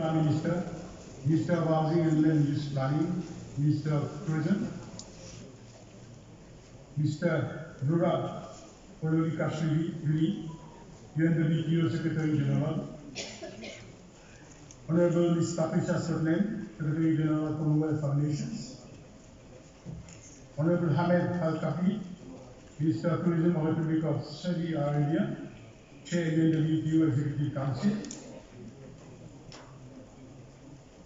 Prime Minister, Minister of Housing and Land Use Planning, Minister of Tourism, Mr. Nura Polorikashvili, UNWTO Secretary General, Honorable Ms. Patricia Sutherland, Secretary General Commonwealth of Nations, Honorable Hamed Al-Kafi, Minister of Tourism of the Republic of Saudi Arabia, Chair of the UNWTO Executive Council,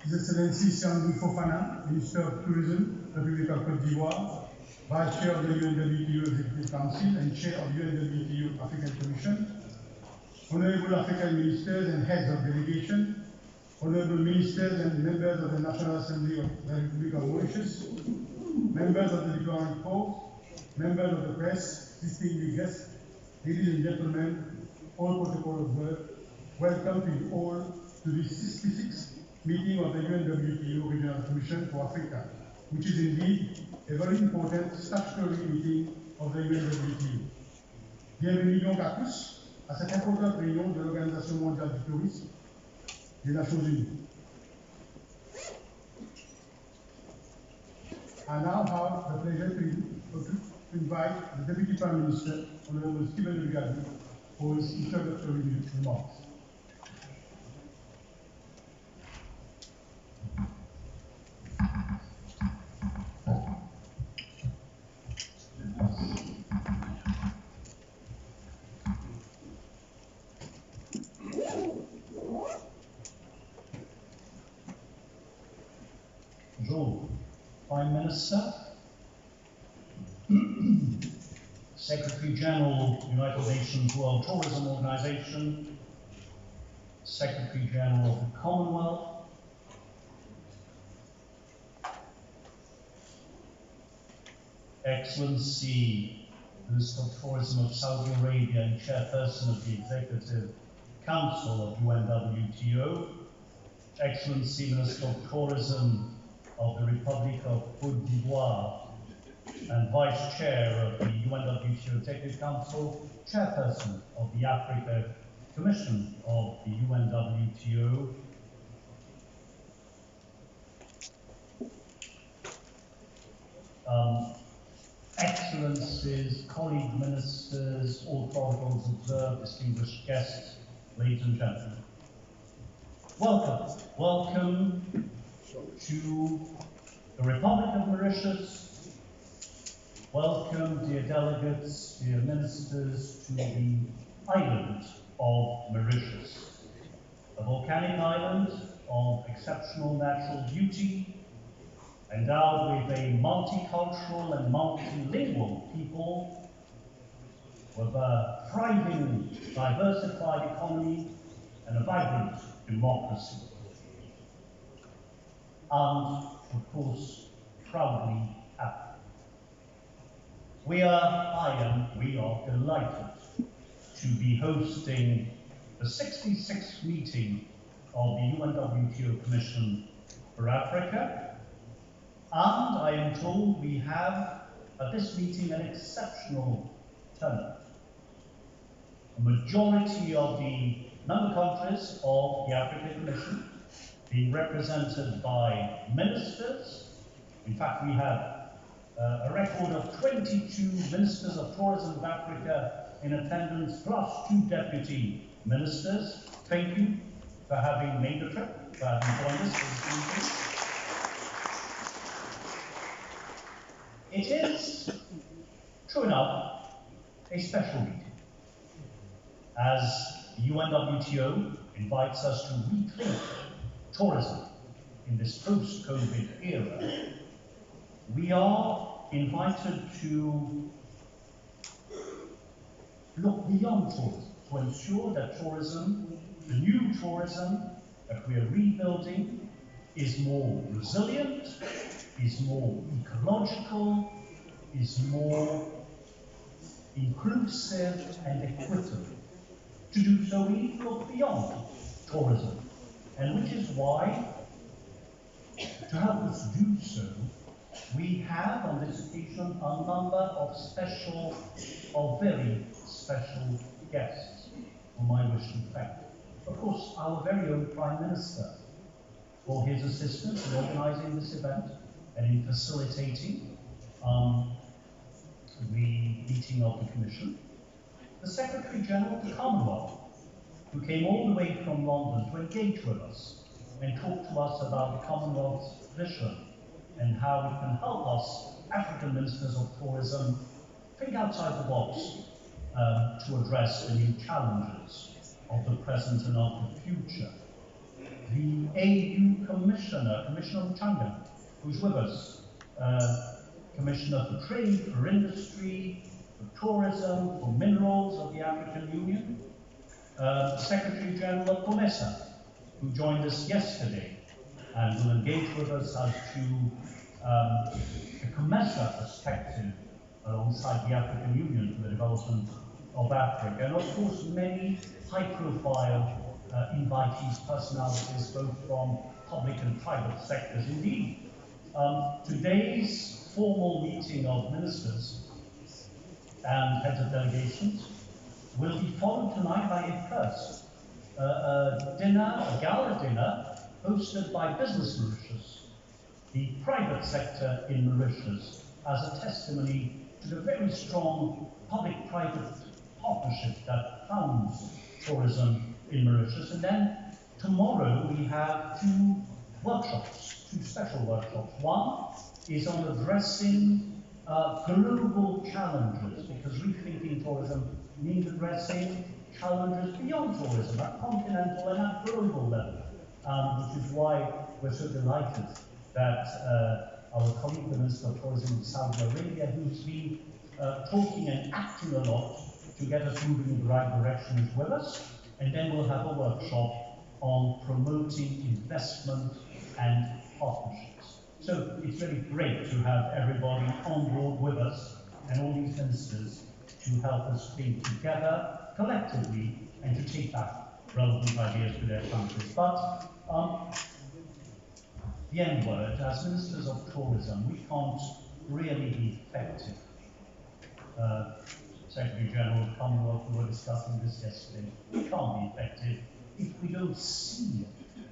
His Excellency Siamdou Fofana, Minister of Tourism, Republic of Côte d'Ivoire, Vice Chair of the UNWTO Executive Council and Chair of the UNWTO African Commission, Honorable African Ministers and Heads of Delegation, Honorable Ministers and Members of the National Assembly of the Republic of Mauritius, Members of the Diplomatic Corps, Members of the press, distinguished guests, ladies and gentlemen, all protocol observed, welcome to you all to the 66th meeting of the UNWTO Regional Commission for Africa, which is indeed a very important statutory meeting of the UNWTO. Bienvenue donc à tous à cette importante réunion de l'Organisation mondiale du tourisme des Nations Unies. I now have the pleasure to invite the Deputy Prime Minister, Honorable Stephen Rigadi, for his introductory remarks. Bonjour, Prime Minister, Secretary General, United Nations World Tourism Organization, Secretary General of the Commonwealth, Excellency Minister of Tourism of Saudi Arabia and Chairperson of the Executive Council of UNWTO, Excellency Minister of Tourism of the Republic of Côte d'Ivoire and Vice Chair of the UNWTO Executive Council, Chairperson of the Africa Commission of the UNWTO, Excellencies, colleague ministers, all protocols observed, distinguished guests, ladies and gentlemen. Welcome. Welcome to the Republic of Mauritius. Welcome, dear delegates, dear ministers, to the island of Mauritius, a volcanic island of exceptional natural beauty, endowed with a multicultural and multilingual people, with a thriving, diversified economy, and a vibrant democracy. And, of course, proudly happy. We are delighted to be hosting the 66th meeting of the UNWTO Commission for Africa. And I am told we have at this meeting an exceptional turnout. A majority of the member countries of the Africa Commission being represented by ministers. In fact, we have a record of 22 ministers of tourism of Africa in attendance, plus 2 deputy ministers. Thank you for having made the trip, for having joined us for this meeting. It is, true enough, a special meeting, as the UNWTO invites us to rethink tourism in this post-COVID era. We are invited to look beyond tourism, to ensure that tourism, the new tourism that we are rebuilding, is more resilient, is more ecological, is more inclusive and equitable. To do so, we need to look beyond tourism, and which is why, to help us do so, we have on this occasion a number of very special guests whom I wish to thank. Of course, our very own Prime Minister, for his assistance in organising this event and in facilitating the meeting of the Commission. The Secretary General of the Commonwealth, who came all the way from London to engage with us and talk to us about the Commonwealth's vision and how it can help us, African Ministers of Tourism, think outside the box to address the new challenges of the present and of the future. The AU Commissioner, Commissioner Mchanga, who's with us, Commissioner for Trade, for Industry, for Tourism, for Minerals of the African Union, Secretary General of COMESA, who joined us yesterday and will engage with us as to the COMESA perspective alongside the African Union for the development of Africa, and of course many high-profile invitees, personalities, both from public and private sectors. Indeed, today's formal meeting of ministers and heads of delegations will be followed tonight by a dinner, a gala dinner, hosted by Business Mauritius, the private sector in Mauritius, as a testimony to the very strong public-private partnership that founds tourism in Mauritius. And then tomorrow we have two workshops, two special workshops. One is on addressing global challenges, because rethinking tourism means addressing challenges beyond tourism at continental and at global level, which is why we're so delighted that our colleague, the Minister of Tourism of Saudi Arabia, who's been talking and acting a lot to get us moving in the right direction, is with us. And then we'll have a workshop on promoting investment and partnerships. So it's really great to have everybody on board with us and all these ministers to help us think together, collectively, and to take back relevant ideas to their countries. But the end word, as ministers of tourism, we can't really be effective. Secretary General of Commonwealth, we were discussing this yesterday. We can't be effective if we don't see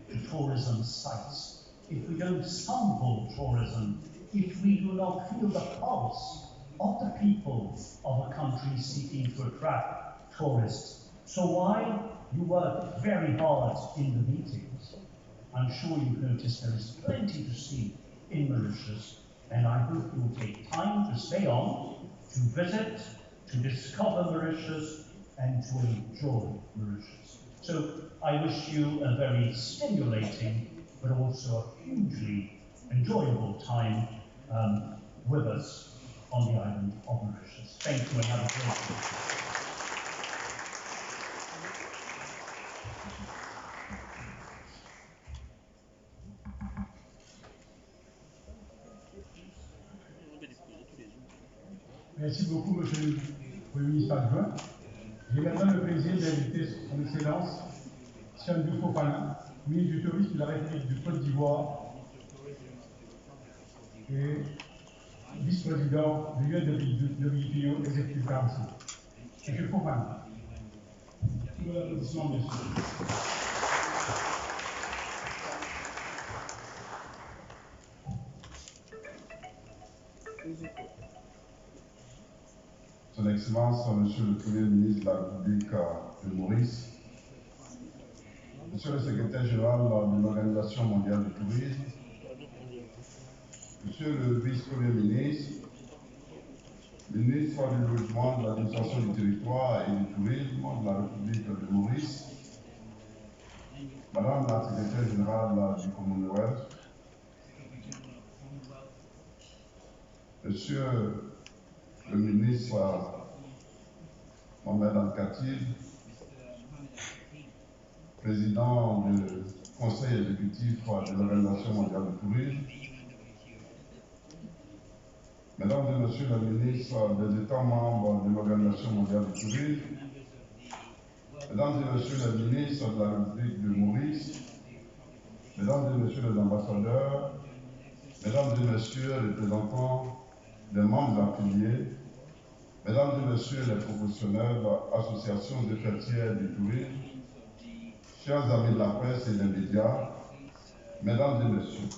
the tourism sites, if we don't sample tourism, if we do not feel the pulse of the people of a country seeking to attract tourists. So while you work very hard in the meetings, I'm sure you've noticed there is plenty to see in Mauritius, and I hope you will take time to stay on, to visit, to discover Mauritius, and to enjoy Mauritius. So I wish you a very stimulating, but also a hugely enjoyable time with us on the island of Mauritius. Thank you and have a great day. Merci beaucoup, Monsieur le Premier ministre adjoint. J'ai maintenant le plaisir d'inviter Son Excellence Siandou Fofana, ministre du Tourisme de la République de Côte d'Ivoire et vice-président de l'UNWTO Executive Council. Monsieur Fofana. Sous l'applaudissement, bien sûr. Son Excellence, Monsieur le Premier ministre de la République de Maurice, Monsieur le Secrétaire général de l'Organisation mondiale du tourisme, Monsieur le Vice-Premier ministre, ministre du Logement, de l'Administration du Territoire et du Tourisme de la République de Maurice, Madame la Secrétaire générale du Commonwealth, Monsieur le ministre Mohamed Al-Khatib, président du Conseil exécutif de l'Organisation mondiale du tourisme, Mesdames et Messieurs les ministres des États membres de l'Organisation mondiale du tourisme, Mesdames et Messieurs les ministres de la République de Maurice, Mesdames et Messieurs les ambassadeurs, Mesdames et Messieurs les représentants des membres affiliés, Mesdames et Messieurs les professionnels, associations effectières du tourisme, chers amis de la presse et des médias, Mesdames et messieurs,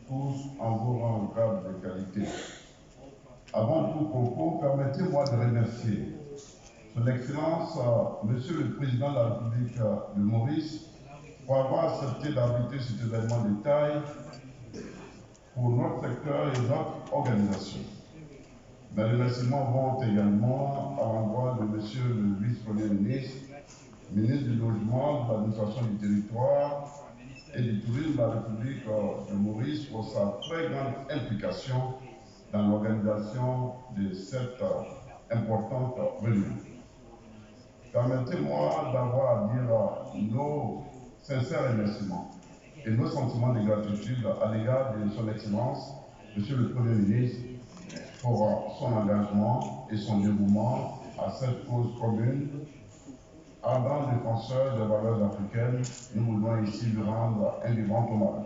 tous en vos rangs, grades de qualité, avant tout propos, permettez-moi de remercier Son Excellence, Monsieur le Président de la République de Maurice, pour avoir accepté d'arbitrer cet événement de taille pour notre secteur et notre organisation. Mes remerciements vont également à l'endroit de Monsieur le Vice-Premier ministre, ministre du Logement, de l'Administration du Territoire et du Tourisme de la République de Maurice pour sa très grande implication dans l'organisation de cette importante réunion. Permettez-moi d'avoir à dire nos sincères remerciements et nos sentiments de gratitude à l'égard de Son Excellence, Monsieur le Premier ministre, pour son engagement et son dévouement à cette cause commune. Ardent défenseur des valeurs africaines, nous voulons ici lui rendre un vivant hommage.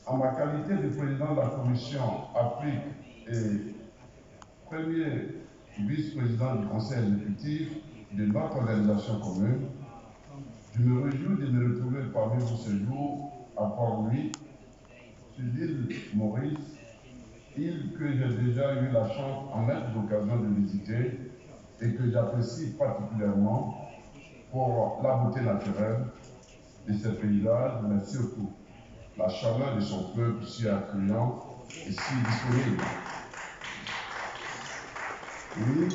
En ma qualité de président de la Commission Afrique et premier vice-président du Conseil exécutif de notre organisation commune, je me réjouis de me retrouver parmi vous ce jour à Port-Louis, sur l'île Maurice, île que j'ai déjà eu la chance en maintes occasions de visiter et que j'apprécie particulièrement pour la beauté naturelle de ses paysages, mais surtout la chaleur de son peuple si accueillant et si disponible. Oui,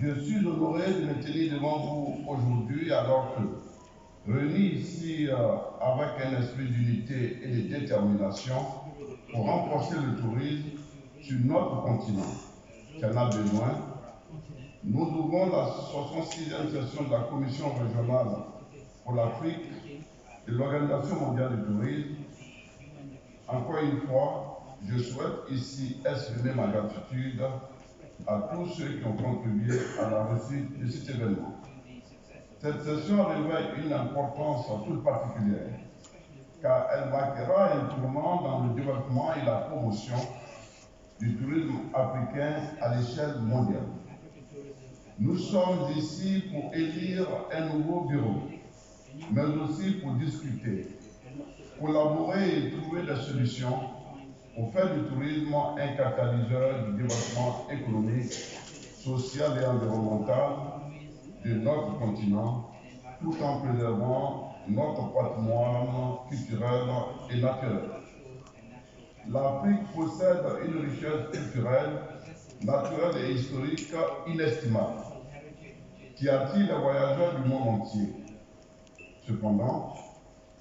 je suis honoré de me tenir devant vous aujourd'hui alors que, réunis ici avec un esprit d'unité et de détermination pour renforcer le tourisme sur notre continent qui en a besoin, nous ouvrons la 66e session de la Commission régionale pour l'Afrique de l'Organisation mondiale du tourisme. Encore une fois, je souhaite ici exprimer ma gratitude à tous ceux qui ont contribué à la réussite de cet événement. Cette session revêt une importance toute particulière, car elle marquera un tournant dans le développement et la promotion du tourisme africain à l'échelle mondiale. Nous sommes ici pour élire un nouveau bureau, mais aussi pour discuter, collaborer et trouver des solutions pour faire du tourisme un catalyseur du développement économique, social et environnemental de notre continent, tout en préservant notre patrimoine culturel et naturel. L'Afrique possède une richesse culturelle, naturelle et historique inestimable, qui attire les voyageurs du monde entier. Cependant,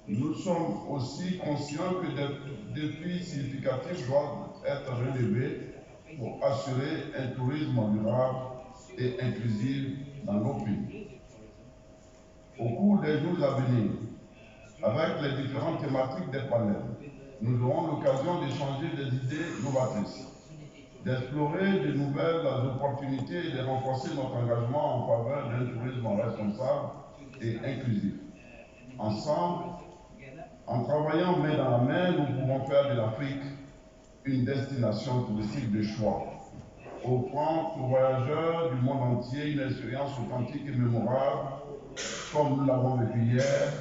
nous sommes aussi conscients que des défis significatifs doivent être relevés pour assurer un tourisme durable et inclusif dans nos pays. Au cours des jours à venir, avec les différentes thématiques des panels, nous aurons l'occasion d'échanger des idées novatrices, d'explorer de nouvelles opportunités et de renforcer notre engagement en faveur d'un tourisme responsable et inclusif. Ensemble, en travaillant main dans la main, nous pouvons faire de l'Afrique une destination touristique de choix, offrant aux voyageurs du monde entier une expérience authentique et mémorable, comme nous l'avons vécu hier,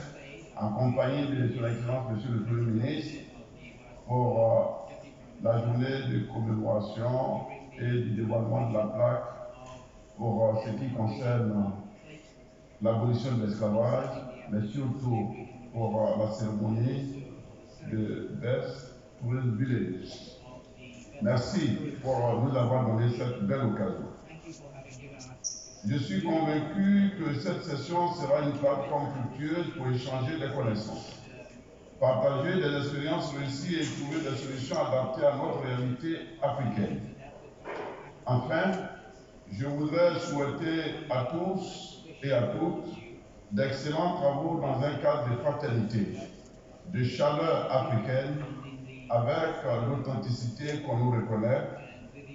en compagnie de Son Excellence Monsieur le Premier ministre, pour la journée de commémoration et du dévoilement de la plaque pour ce qui concerne l'abolition de l'esclavage, mais surtout pour la cérémonie de Best Tourism Village. Merci pour nous avoir donné cette belle occasion. Je suis convaincu que cette session sera une plateforme fructueuse pour échanger des connaissances, partager des expériences réussies et trouver des solutions adaptées à notre réalité africaine. Enfin, je voudrais souhaiter à tous et à toutes d'excellents travaux dans un cadre de fraternité, de chaleur africaine, avec l'authenticité qu'on nous reconnaît,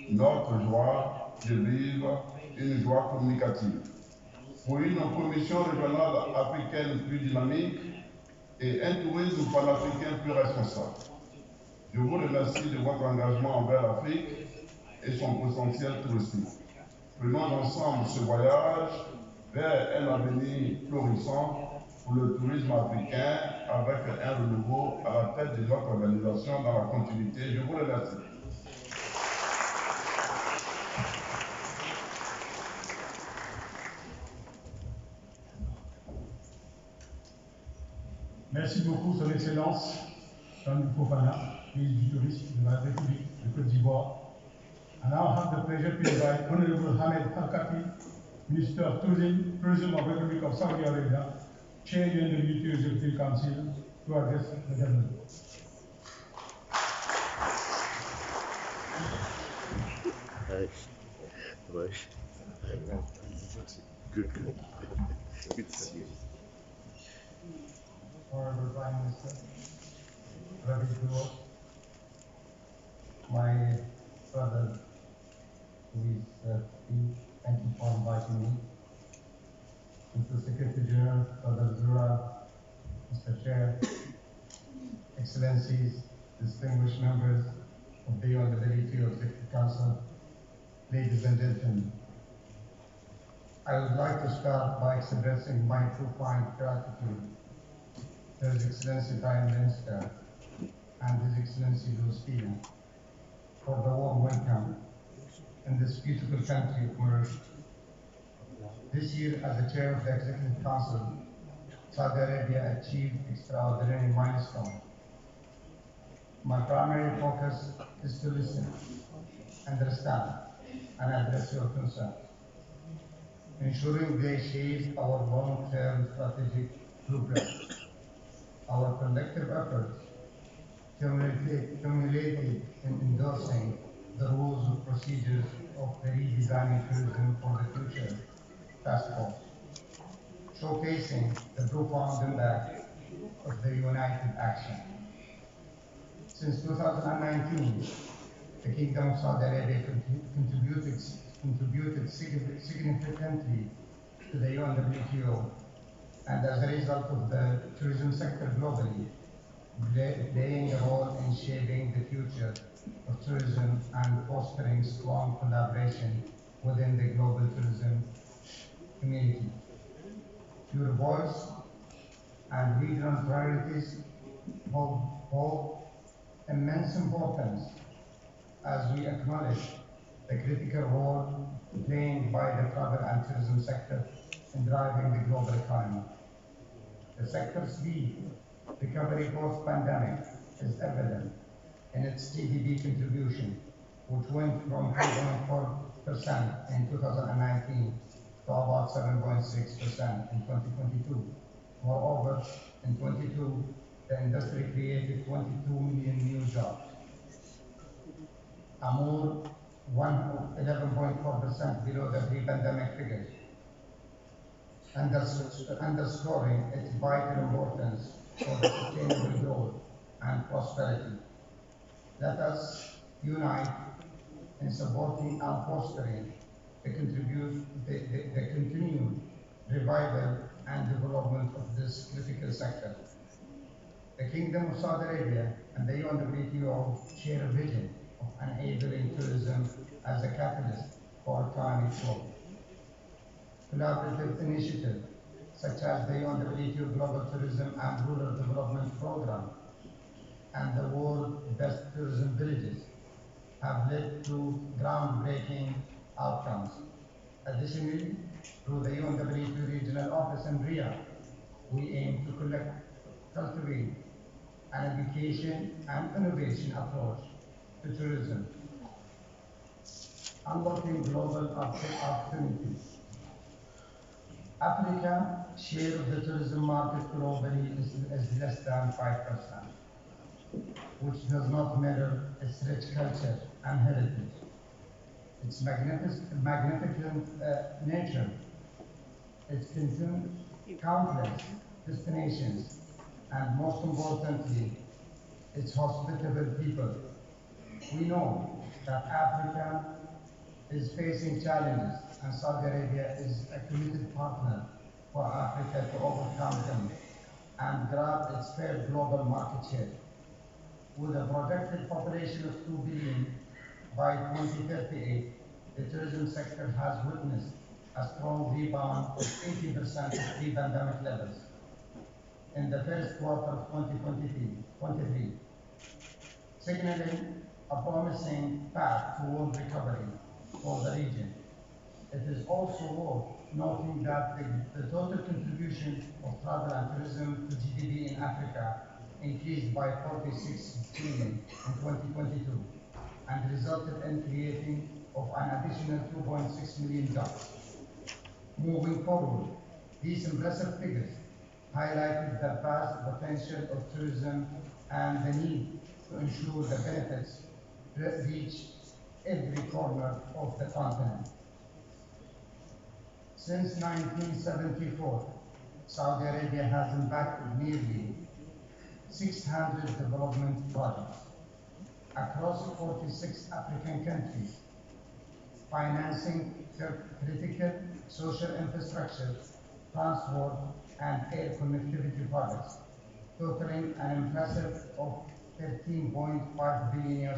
notre joie de vivre une joie communicative. Pour une commission régionale africaine plus dynamique et un tourisme panafricain plus responsable. Je vous remercie de votre engagement envers l'Afrique et son potentiel touristique. Prenons ensemble ce voyage vers un avenir florissant pour le tourisme africain avec un renouveau à la tête de notre organisation dans la continuité. Je vous remercie. Merci beaucoup, Son Excellence, Jean Fofana, ministre du Tourisme de la République de Côte d'Ivoire. I now have the pleasure to invite Honorable Hamed Al-Kati, Minister of Tourism of the Republic of Saudi Arabia, Chair of the WTO Executive Council, to address the government. Good. Good to see you. Honorable Prime Minister, Ravi Guru, my brother, who is thank you for inviting me. Mr. Secretary General, Brother Zura, Mr. Chair, Excellencies, distinguished members of the WTO Executive Council, ladies and gentlemen, I would like to start by expressing my profound gratitude to His Excellency Prime Minister and His Excellency Lucina for the warm welcome in this beautiful country of Mauritius. This year, as the Chair of the Executive Council, Saudi Arabia achieved extraordinary milestone. My primary focus is to listen, understand, and address your concerns, ensuring they shape our long-term strategic blueprint. Our collective efforts culminated in endorsing the rules and procedures of the Redesigning Tourism for the Future Task Force, showcasing the profound impact of the united action. Since 2019, the Kingdom of Saudi Arabia contributed significantly to the UNWTO, and as a result of the tourism sector globally, playing a role in shaping the future of tourism and fostering strong collaboration within the global tourism community. Your voice and regional priorities hold immense importance as we acknowledge the critical role played by the travel and tourism sector in driving the global economy. The sector's speed recovery post-pandemic is evident in its GDP contribution, which went from 3.4% in 2019 to about 7.6% in 2022. Moreover, in 2022, the industry created 22 million new jobs, a more 11.4% below the pre-pandemic figures, underscoring its vital importance for the sustainable growth and prosperity. Let us unite in supporting and fostering the continued revival and development of this critical sector. The Kingdom of Saudi Arabia and the UNWTO share a vision of enabling tourism as a catalyst for economic growth. Collaborative initiatives such as the UNWTO Global Tourism and Rural Development Program and the World Best Tourism Villages have led to groundbreaking outcomes. Additionally, through the UNWTO Regional Office in Riyadh, we aim to cultivate an education and innovation approach to tourism, unlocking global opportunities. Africa's share of the tourism market globally is less than 5%, which does not mirror its rich culture and heritage, its magnificent nature, its countless destinations, and most importantly, its hospitable people. We know that Africa is facing challenges, and Saudi Arabia is a committed partner for Africa to overcome them and grab its fair global market share. With a projected population of 2 billion by 2038, the tourism sector has witnessed a strong rebound of 80% of pre-pandemic levels. in the first quarter of 2023, signaling a promising path toward recovery for the region. It is also worth noting that the total contribution of travel and tourism to GDP in Africa increased by 46 billion in 2022 and resulted in creating of an additional 2.6 million jobs. Moving forward, these impressive figures highlighted the vast potential of tourism and the need to ensure the benefits reach every corner of the continent. Since 1974, Saudi Arabia has impacted nearly 600 development projects across 46 African countries, financing critical social infrastructure, transport, and air connectivity projects, totaling an impressive of $13.5 billion.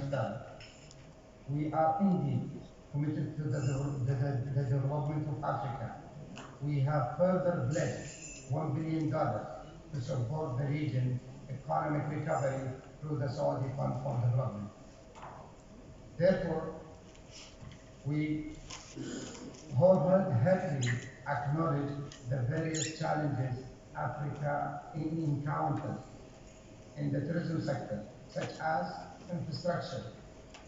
We are indeed committed to the development of Africa. We have further pledged $1 billion to support the region's economic recovery through the Saudi Fund for Development. Therefore, we wholeheartedly acknowledge the various challenges Africa encounters in the tourism sector, such as infrastructure,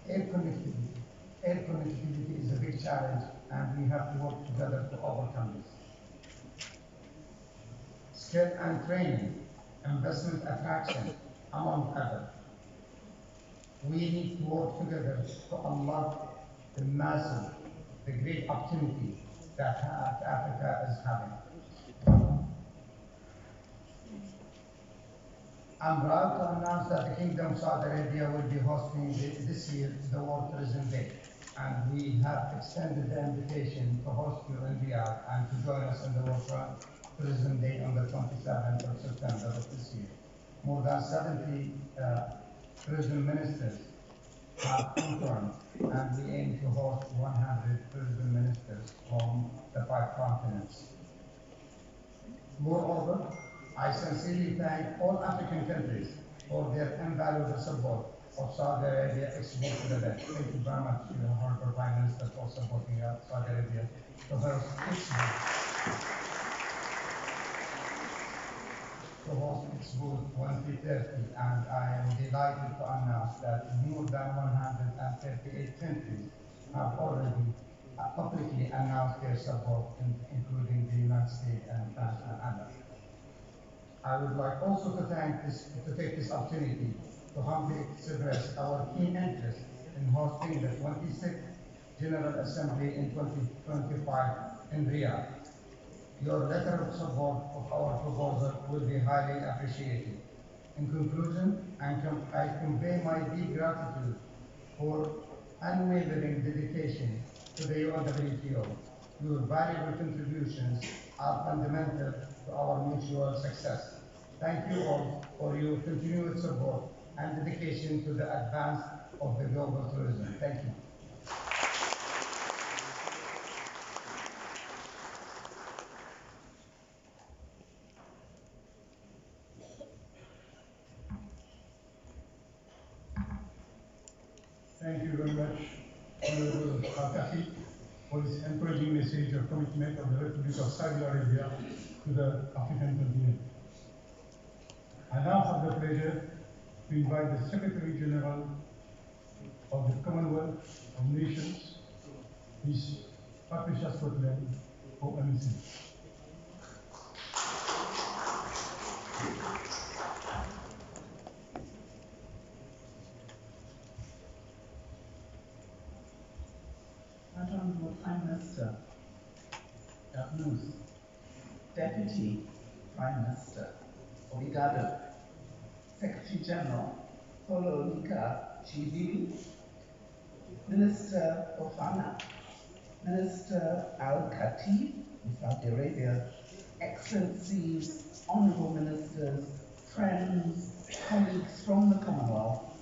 air connectivity. Air connectivity is a big challenge, and we have to work together to overcome this. Skill and training, investment attraction, among others. We need to work together to unlock the great opportunity that Africa is having. I'm proud to announce that the Kingdom of Saudi Arabia will be hosting this year the World Tourism Day, and we have extended the invitation to host you in Riyadh and to join us in the World Tourism Day on the 27th of September of this year. More than 70 tourism ministers have confirmed, and we aim to host 100 tourism ministers from the 5 continents. Moreover, I sincerely thank all African countries for their invaluable support of Saudi Arabia export to the West. Thank you very much to the Honorable Prime Minister for supporting Saudi Arabia to host Expo 2030, and I am delighted to announce that more than 138 countries have already publicly announced their support, including the United States and France and others. I would like also to take this opportunity to humbly express our keen interest in hosting the 26th General Assembly in 2025 in Riyadh. Your letter of support of our proposal will be highly appreciated. In conclusion, I convey my deep gratitude for unwavering dedication to the UNWTO. Your valuable contributions are fundamental to our mutual success. Thank you all for your continued support and dedication to the advance of the global tourism. Thank you. Thank you very much, Honorable Al-Kafi, for this encouraging message of commitment of the Republic of Saudi Arabia to the African continent. I now have the pleasure to invite the Secretary General of the Commonwealth of Nations, Ms. Patricia Scotland, for a message. Honorable Prime Minister Moose, Deputy Prime Minister Obrigado, Secretary General Ololika Chibibi, Minister Ofana, Minister Al-Khatib in Saudi Arabia, Excellencies, Honorable Ministers, friends, colleagues from the Commonwealth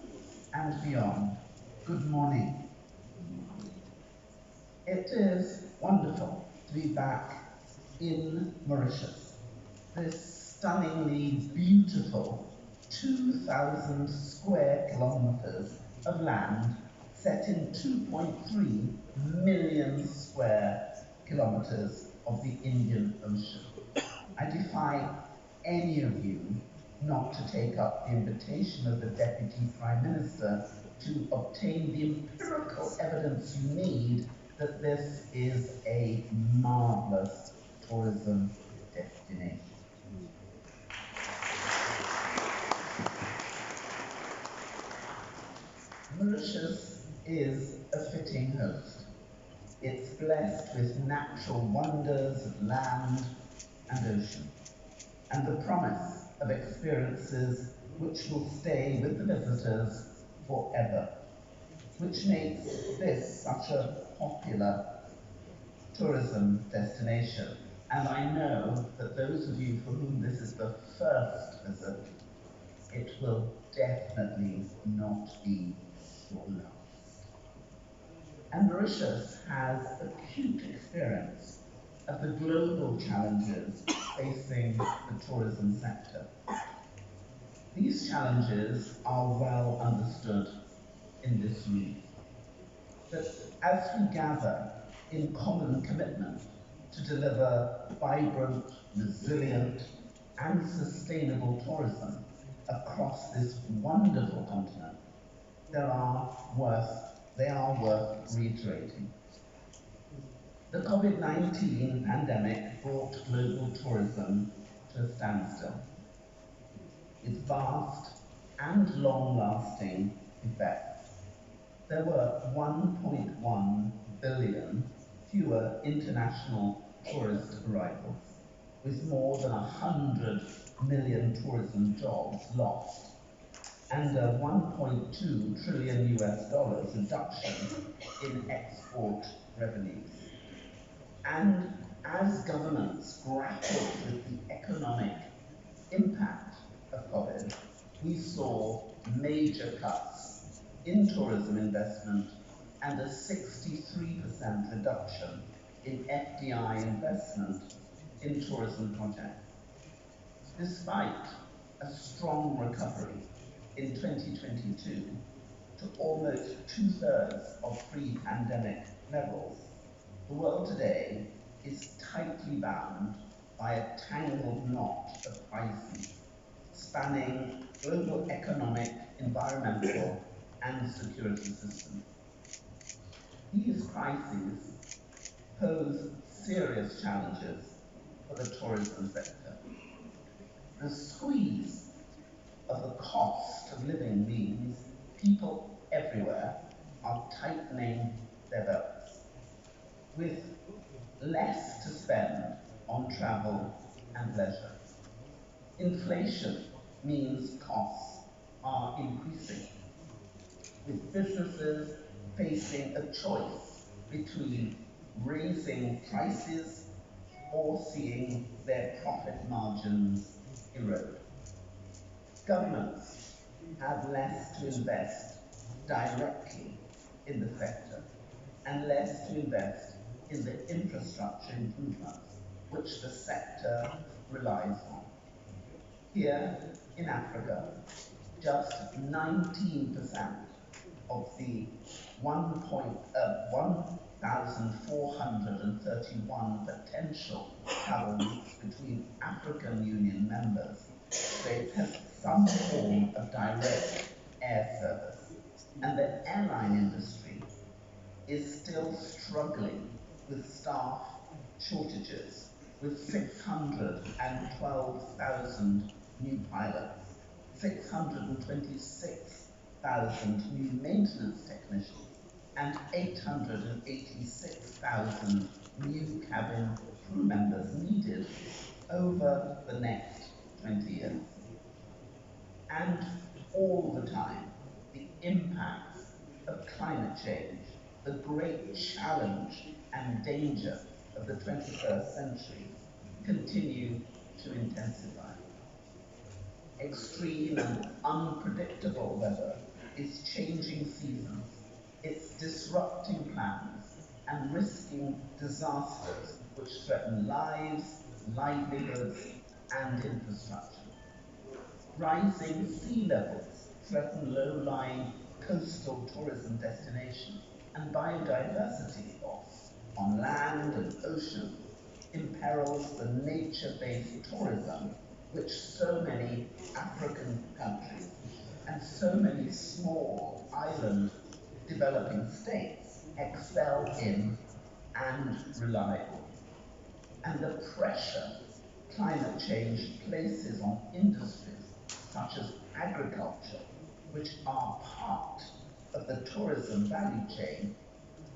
and beyond, good morning. It is wonderful to be back in Mauritius. This stunningly beautiful 2,000 square kilometers of land set in 2.3 million square kilometers of the Indian Ocean. I defy any of you not to take up the invitation of the Deputy Prime Minister to obtain the empirical evidence you need that this is a marvelous tourism destination. Mauritius is a fitting host. It's blessed with natural wonders of land and ocean, and the promise of experiences which will stay with the visitors forever, which makes this such a popular tourism destination. And I know that those of you for whom this is the first visit, it will definitely not be your last. And Mauritius has acute experience of the global challenges facing the tourism sector. These challenges are well understood in this region. But as we gather in common commitment to deliver vibrant, resilient, and sustainable tourism across this wonderful continent, they are worth reiterating. The COVID-19 pandemic brought global tourism to a standstill. Its vast and long-lasting effects. There were 1.1 billion fewer international tourist arrivals, with more than 100 million tourism jobs lost, and a $1.2 trillion reduction in export revenues. And as governments grappled with the economic impact of COVID, we saw major cuts in tourism investment and a 63% reduction in FDI investment in tourism projects. Despite a strong recovery in 2022 to almost 2/3 of pre-pandemic levels, the world today is tightly bound by a tangled knot of crises spanning global economic, environmental, and security systems. These crises pose serious challenges for the tourism sector. The squeeze of the cost of living means people everywhere are tightening their belts, with less to spend on travel and leisure. Inflation means costs are increasing, with businesses facing a choice between raising prices or seeing their profit margins erode. Governments have less to invest directly in the sector and less to invest in the infrastructure improvements which the sector relies on. Here in Africa, just 19% of the 1,431 potential travel routes between African Union member states has some form of direct air service, and the airline industry is still struggling with staff shortages, with 612,000 new pilots, 626,000 new maintenance technicians, and 886,000 new cabin crew members needed over the next 20 years. And all the time, the impacts of climate change, the great challenge and danger of the 21st century, continue to intensify. Extreme and unpredictable weather is changing seasons, it's disrupting plans and risking disasters which threaten lives, livelihoods, and infrastructure. Rising sea levels threaten low-lying coastal tourism destinations, and biodiversity loss on land and ocean imperils the nature-based tourism which so many African countries and so many small island developing states excel in and rely on. And the pressure climate change places on industries such as agriculture, which are part of the tourism value chain,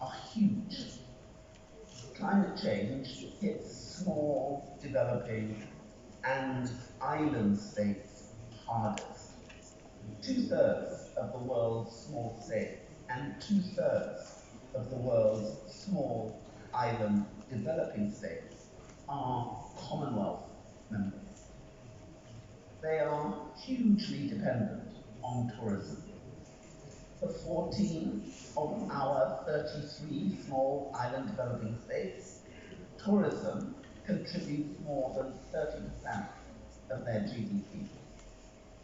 are huge. Climate change hits small, developing, and island states hardest. 2/3 of the world's small states and 2/3 of the world's small island developing states are Commonwealth members. They are hugely dependent on tourism. For 14 of our 33 small island developing states, tourism contributes more than 30% of their GDP.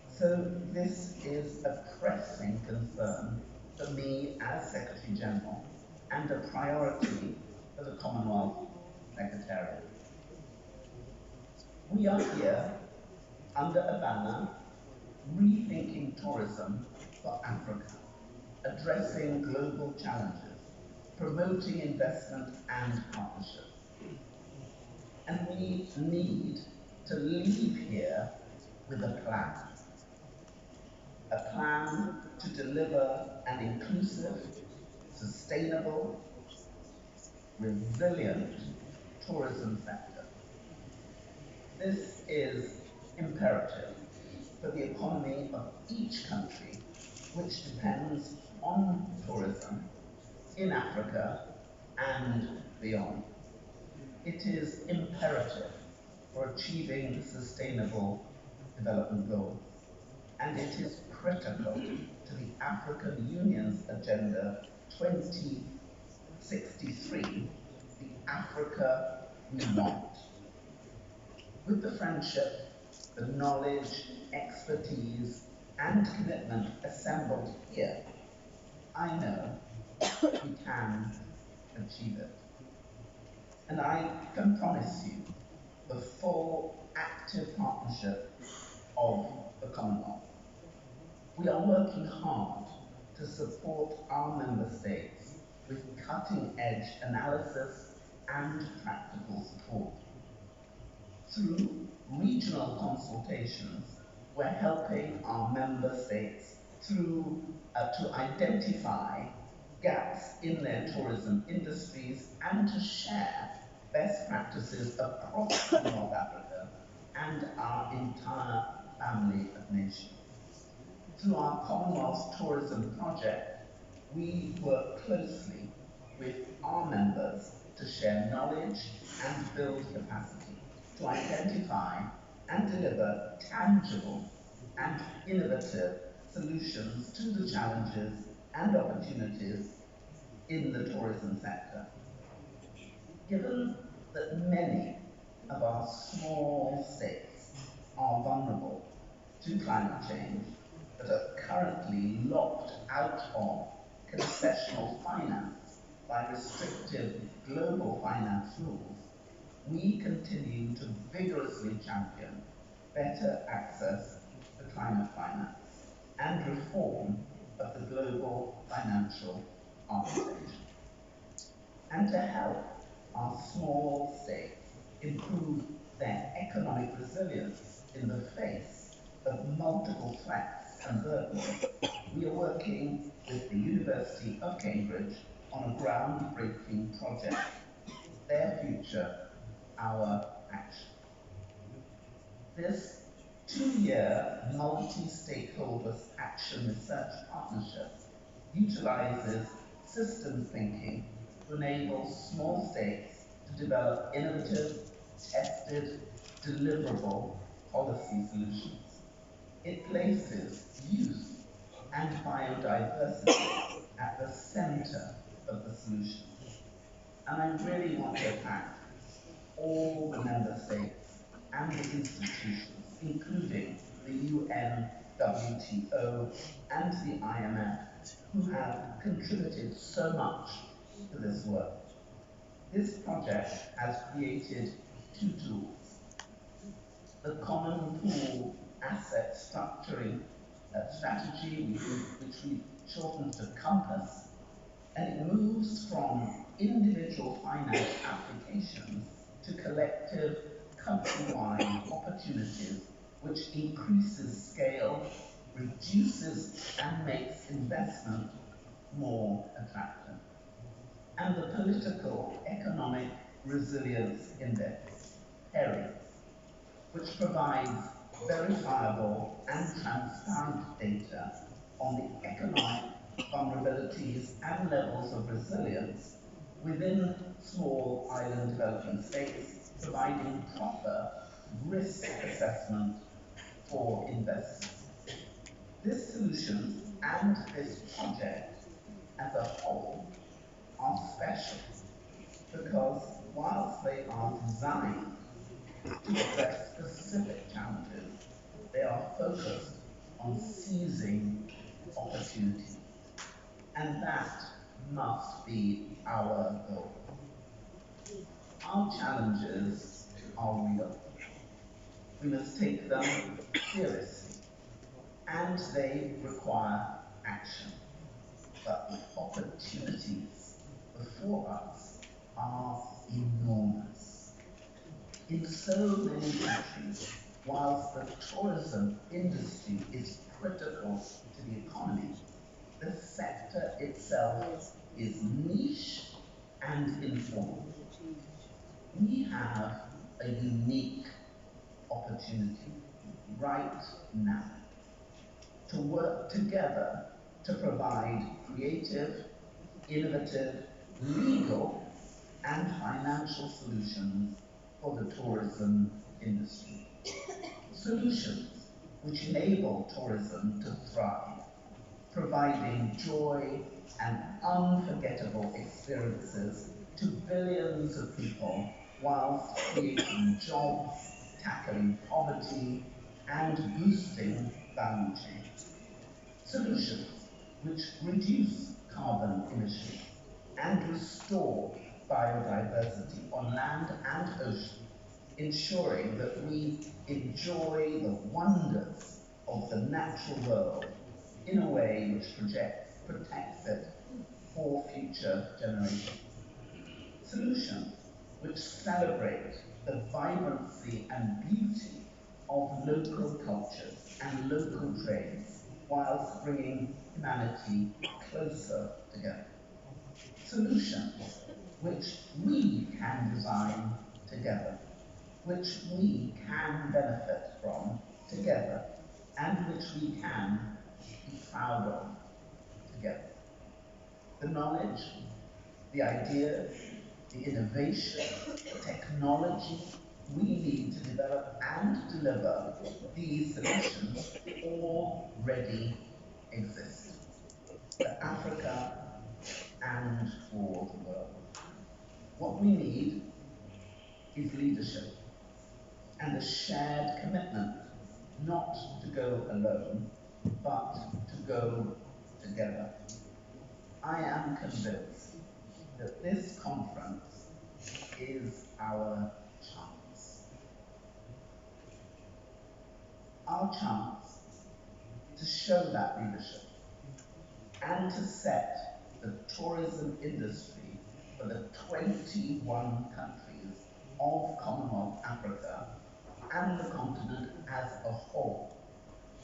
So this is a pressing concern for me as Secretary General and a priority for the Commonwealth Secretariat. We are here under a banner, rethinking tourism for Africa, addressing global challenges, promoting investment and partnership. And we need to leave here with a plan to deliver an inclusive, sustainable, resilient tourism sector. This is imperative for the economy of each country, which depends on tourism in Africa and beyond. It is imperative for achieving sustainable development goals, and it is critical to the African Union's Agenda 2063, the Africa we want. With the friendship, the knowledge, expertise, and commitment assembled here, I know we can achieve it. And I can promise you the full active partnership of the Commonwealth. We are working hard to support our member states with cutting-edge analysis and practical support. Through regional consultations, we're helping our member states to identify gaps in their tourism industries and to share best practices across North Africa and our entire family of nations. Through our Commonwealth Tourism Project, we work closely with our members to share knowledge and build capacity, to identify and deliver tangible and innovative solutions to the challenges and opportunities in the tourism sector. Given that many of our small states are vulnerable to climate change, but are currently locked out of concessional finance by restrictive global finance rules, we continue to vigorously champion better access to climate finance and reform of the global financial architecture. And to help our small states improve their economic resilience in the face of multiple threats and burdens, we are working with the University of Cambridge on a groundbreaking project, Their Future, Our Action. This 2-year multi-stakeholder action research partnership utilizes systems thinking to enable small states to develop innovative, tested, deliverable policy solutions. It places youth and biodiversity at the center of the solution. And I really want to thank all the member states and the institutions, including the UN, WTO, and the IMF, who have contributed so much to this work. This project has created two tools: the common pool asset structuring strategy, which we shortened to COMPASS, and it moves from individual finance applications to collective country-wide opportunities, which increases scale, reduces and makes investment more attractive. And the Political Economic Resilience Index, PERI, which provides verifiable and transparent data on the economic vulnerabilities and levels of resilience within small island developing states, providing proper risk assessment for investors. This solution and this project as a whole are special because whilst they are designed to address specific challenges, they are focused on seizing opportunities. And that must be our goal. Our challenges are real. We must take them seriously, and they require action. But the opportunities before us are enormous. In so many countries, whilst the tourism industry is critical to the economy, the sector itself is niche and informal. We have a unique opportunity right now to work together to provide creative, innovative, legal, and financial solutions for the tourism industry. Solutions which enable tourism to thrive, providing joy and unforgettable experiences to billions of people whilst creating jobs, tackling poverty, and boosting value chains. Solutions which reduce carbon emissions and restore biodiversity on land and ocean, ensuring that we enjoy the wonders of the natural world in a way which protects it for future generations. Solutions which celebrate the vibrancy and beauty of local cultures and local trades, whilst bringing humanity closer together. Solutions which we can design together, which we can benefit from together, and which we can be proud of together. The knowledge, the ideas, the innovation, the technology we need to develop and deliver these solutions already exist for Africa and for the world. What we need is leadership and a shared commitment not to go alone, but to go together. I am convinced that this conference is our chance. Our chance to show that leadership and to set the tourism industry for the 21 countries of Commonwealth Africa and the continent as a whole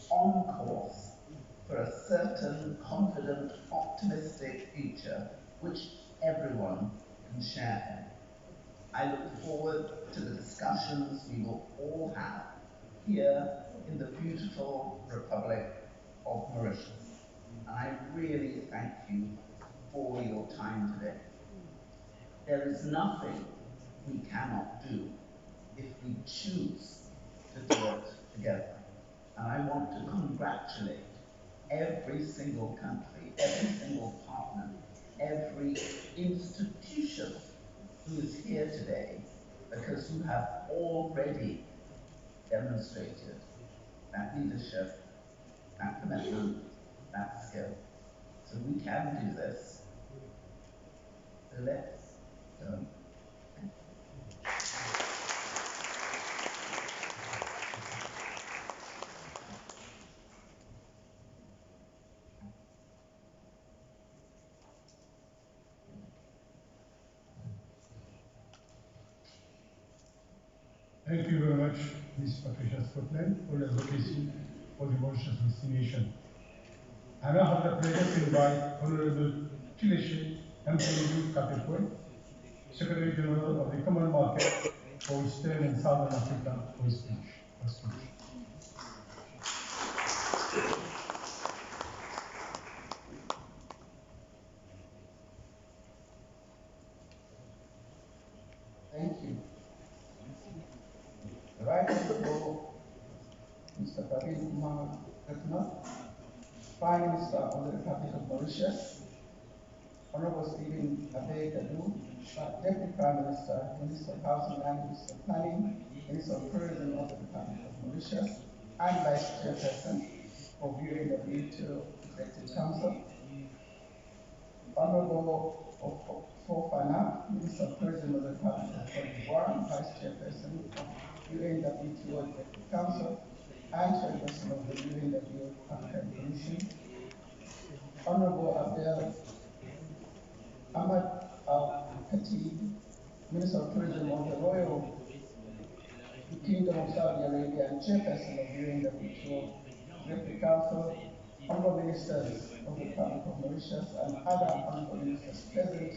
on course for a certain, confident, optimistic future which everyone can share in. I look forward to the discussions we will all have here in the beautiful Republic of Mauritius. And I really thank you for your time today. There is nothing we cannot do if we choose to do it together. And I want to congratulate every single country, every single partner, every institution who is here today, because you have already demonstrated that leadership, that commitment, that skill. So we can do this. So let's go. Thank you very much, Ms. Patricia Scotland, for the advocacy for the Mauritius destination. I now have the pleasure to invite Honorable Chileche Mpelu Kapekwe, Secretary General of the Common Market for Eastern and Southern Africa, for his speech. Thank you. The right honorable Mr. Pradeep Kumar Ratna, Prime Minister of the Republic of Mauritius, Honorable Stephen Abe Gadu, Deputy Prime Minister, Minister of Housing and Minister of Planning, Minister of Tourism of the Republic of Mauritius, and Vice Chairperson of UAW2 Executive Council, Honorable Fofana, Minister of Tourism of the Republic of Cote d'Ivoire, and Vice Chairperson of UAW2 Executive Council, and Chairperson of the UAW African Commission, Honorable Abdel Ahmad Al-Khatib, Minister of Tourism of the Royal Kingdom of Saudi Arabia and Chairperson of UAW Executive Council, Honorable Ministers of the Republic of Mauritius and other Honorable Ministers present,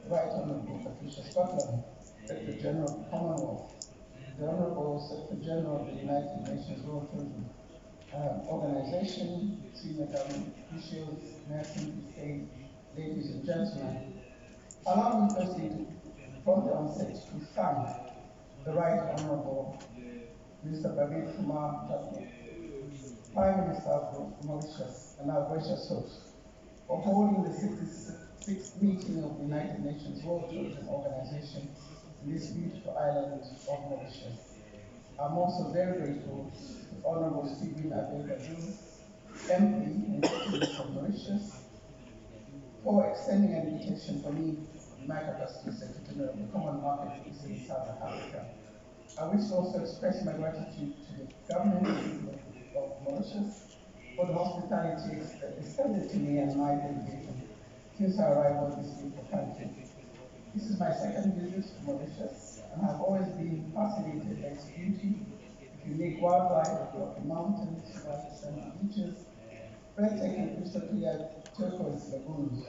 Right Honorable Patricia Scotland, Secretary General of the Commonwealth, the Honorable Secretary General of the United Nations World Tourism Organization, senior government officials, national state, ladies and gentlemen. Allow me firstly from the onset to thank the Right Honorable Mr. Pradeep Kumar Ratna, Prime Minister of Mauritius and our gracious host, for holding the 66th meeting of the United Nations World Tourism Organization in this beautiful island of Mauritius. I'm also very grateful to Honorable Stephen Abe Gadu, MP and Citizen of Mauritius, for extending an invitation for me, in my capacity as Secretary General of the Common Market for East and Southern Africa. I wish to also express my gratitude to the government of Mauritius for the hospitality extended to me and my delegation since our arrival in this beautiful country. This is my second visit to Mauritius, and I've always been fascinated by its beauty, its unique wildlife, rocky mountains, white sandy beaches, breathtaking crystal clear turquoise lagoons.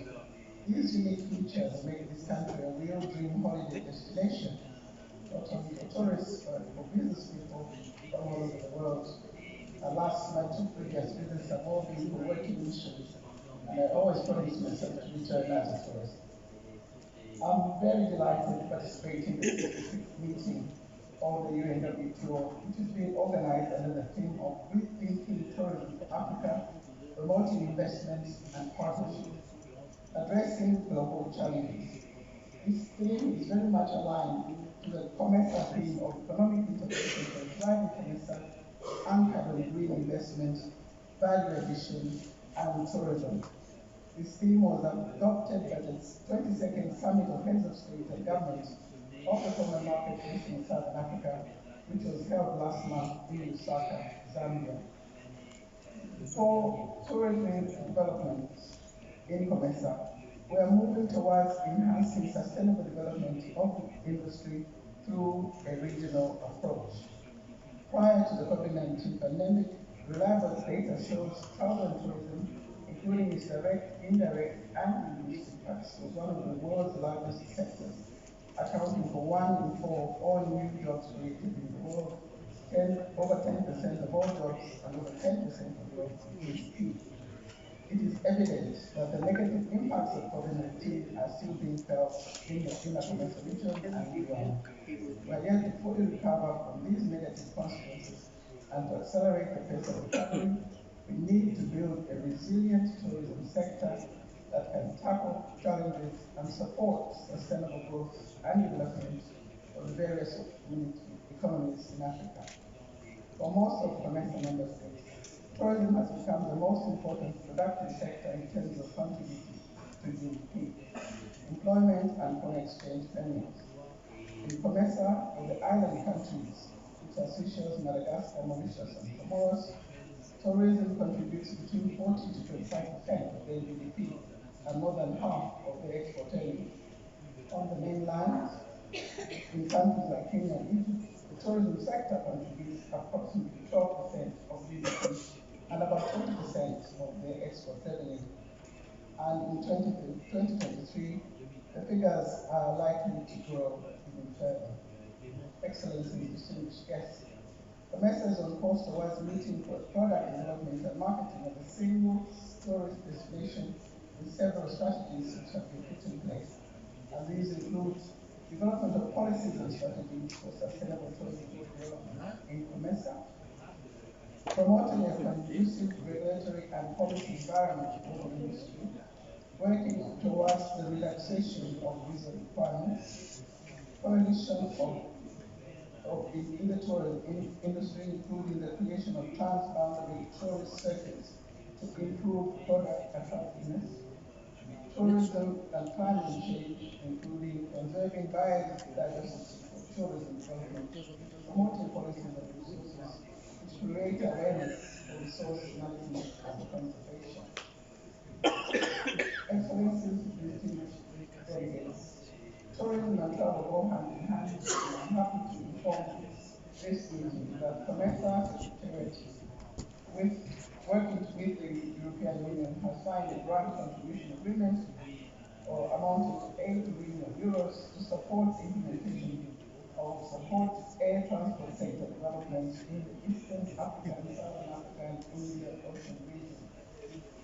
These unique features make this country a real dream holiday destination, not only for tourists, but for business people from all over the world. Alas, my two previous visits have all been for working missions, and I always promise myself to return as a tourist. I'm very delighted to participate in the 66th meeting of the UNW tour, which is being organized under the theme of Rethinking Tourism for Africa, Promoting Investments and Partnerships, Addressing Global Challenges. This theme is very much aligned to the COMESA theme of economic integration for driving COMESA, anchored on green investment, value addition, and tourism. This theme was adopted by the 22nd Summit of Heads of State and Government of the Common Market in Southern Africa, which was held last month in Lusaka, Zambia. For tourism development in COMESA, we are moving towards enhancing sustainable development of the industry through a regional approach. Prior to the COVID-19 pandemic, reliable data shows travel and tourism, including its direct, indirect, and induced impacts, was one of the world's largest sectors, accounting for 1 in 4 of all new jobs created in the world, over 10% of all jobs, and over 10% of growth in GDP. It is evident that the negative impacts of COVID-19 are still being felt in the COMESA region and beyond. We are yet to fully recover from these negative consequences, and to accelerate the pace of recovery, we need to build a resilient tourism sector that can tackle challenges and support sustainable growth and development of the various economies in Africa. For most of COMESA member states, tourism has become the most important productive sector in terms of contributing to GDP, employment and foreign exchange earnings. In COMESA, or the island countries, which are Seychelles, Madagascar, Mauritius, and Comoros, tourism contributes between 40 to 25% of their GDP and more than half of their export earnings. On the mainland, in countries like Kenya and Egypt, the tourism sector contributes approximately 12% of GDP and about 20% of their export revenue. And in 2023, the figures are likely to grow even further. Excellencies, distinguished guests, COMESA is on course towards meeting product development and marketing of a single tourist destination with several strategies which have been put in place. And these include development of policies and strategies for sustainable tourism development in COMESA, promoting a conducive regulatory and policy environment for the industry, working towards the relaxation of visa requirements, coalition in the tourism industry, including the creation of transboundary tourist circuits to improve product attractiveness, tourism and climate change, including conserving biodiversity for tourism development, promoting policies and resources which create awareness for resource management and conservation. Excellencies, distinguished delegates, tourism and travel go hand in hand, and I'm happy to inform this meeting that COMESA Secretariat, working with the European Union, has signed a grant contribution agreement amounting to 8 billion euros to support the implementation of support air transport sector development in the Eastern African, Southern African, Indian Ocean region.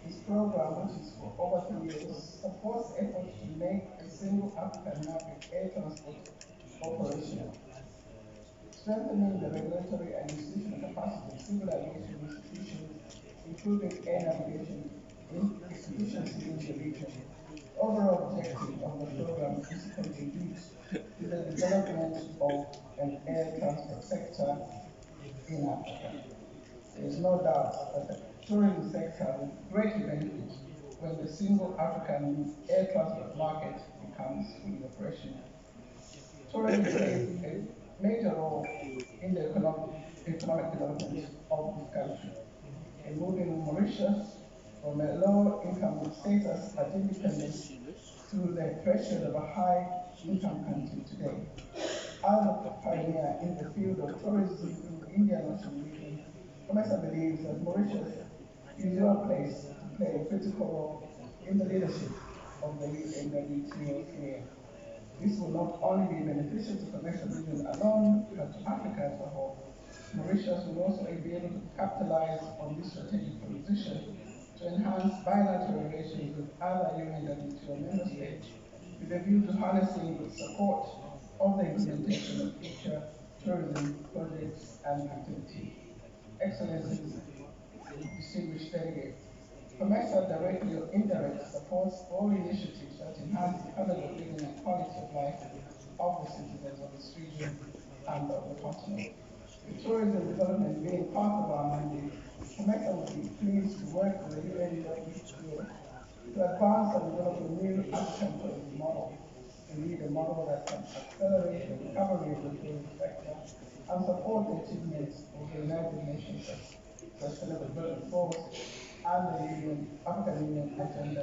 This program, which is for over 3 years, supports efforts to make a single African market air transport operational, strengthening the regulatory and institutional capacity of civil aviation institutions, including air navigation institutions in the region. The overall objective of the program is to contribute to the development of an air transport sector in Africa. There is no doubt that the tourism sector will greatly benefit when the single African air transport market becomes fully operational. Tourism plays a major role in the economic development of this country, in moving Mauritius from a low-income status at independence to the threshold of a high-income country today. As a pioneer in the field of tourism in the Indian Ocean region, COMESA believes that Mauritius is well placed to play a critical role in the leadership of the WTO sphere. This will not only be beneficial to COMESA region alone, but to Africa as a whole. Mauritius will also be able to capitalize on this strategic position to enhance bilateral relations with other WTO member states with a view to harnessing the support of the implementation of future tourism projects and activities. Excellencies, distinguished delegates, COMESA directly or indirectly supports all initiatives that enhance the standard of living and quality of life of the citizens of this region and of the continent. With tourism development being part of our mandate, COMESA would be pleased to work with the UNWTO to advance and develop a new African tourism model, indeed a model that can accelerate the recovery of the tourism sector and support the achievements of the United Nations Sustainable Development Goals and the African Union Agenda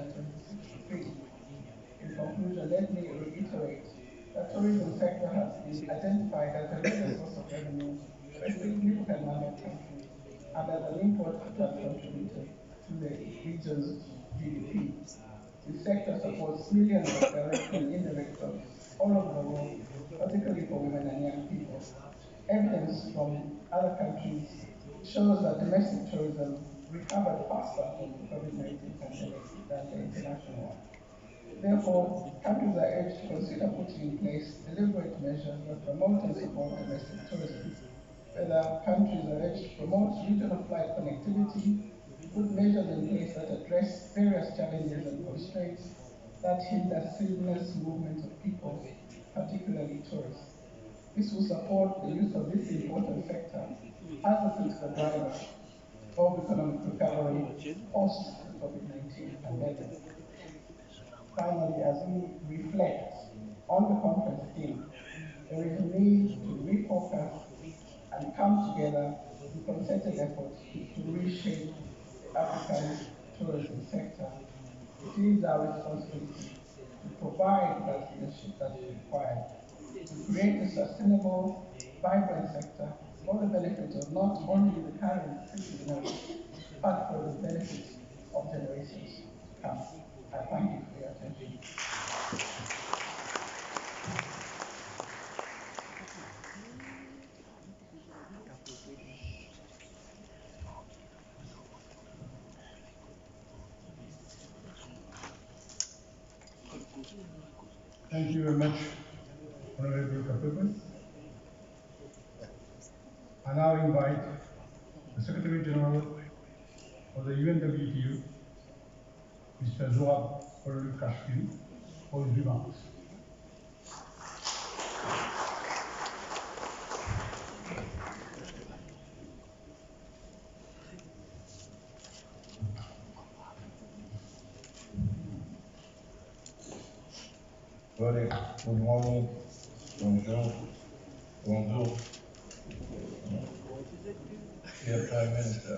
2063. In conclusion, let me reiterate that the tourism sector has been identified as a major source of revenue for a significant number of countries and as an important contributor to the region's GDP. The sector supports millions of direct and indirect jobs all over the world, particularly for women and young people. Evidence from other countries shows that domestic tourism recovered faster from the COVID-19 pandemic than the international one. Therefore, countries are urged to consider putting in place deliberate measures that promote and support domestic tourism. Further, countries are urged to promote regional flight connectivity, put measures in place that address various challenges and constraints that hinder seamless movement of people, particularly tourists. This will support the use of this important sector as a critical driver of economic recovery post the COVID-19 pandemic. Finally, as we reflect on the conference theme, there is a need to refocus and come together in concerted efforts to reshape the African tourism sector. It is our responsibility to provide that leadership that is required to create a sustainable, vibrant sector for the benefit of not only the current citizens, but for the benefit of generations to come. I thank you for your attention. Thank you very much, Honorable Kapurban. I now invite the Secretary General of the UNWTO, Mr. Zohab Olukashvili, for his remarks. Very good morning, bonjour, bonjour. Dear Prime Minister,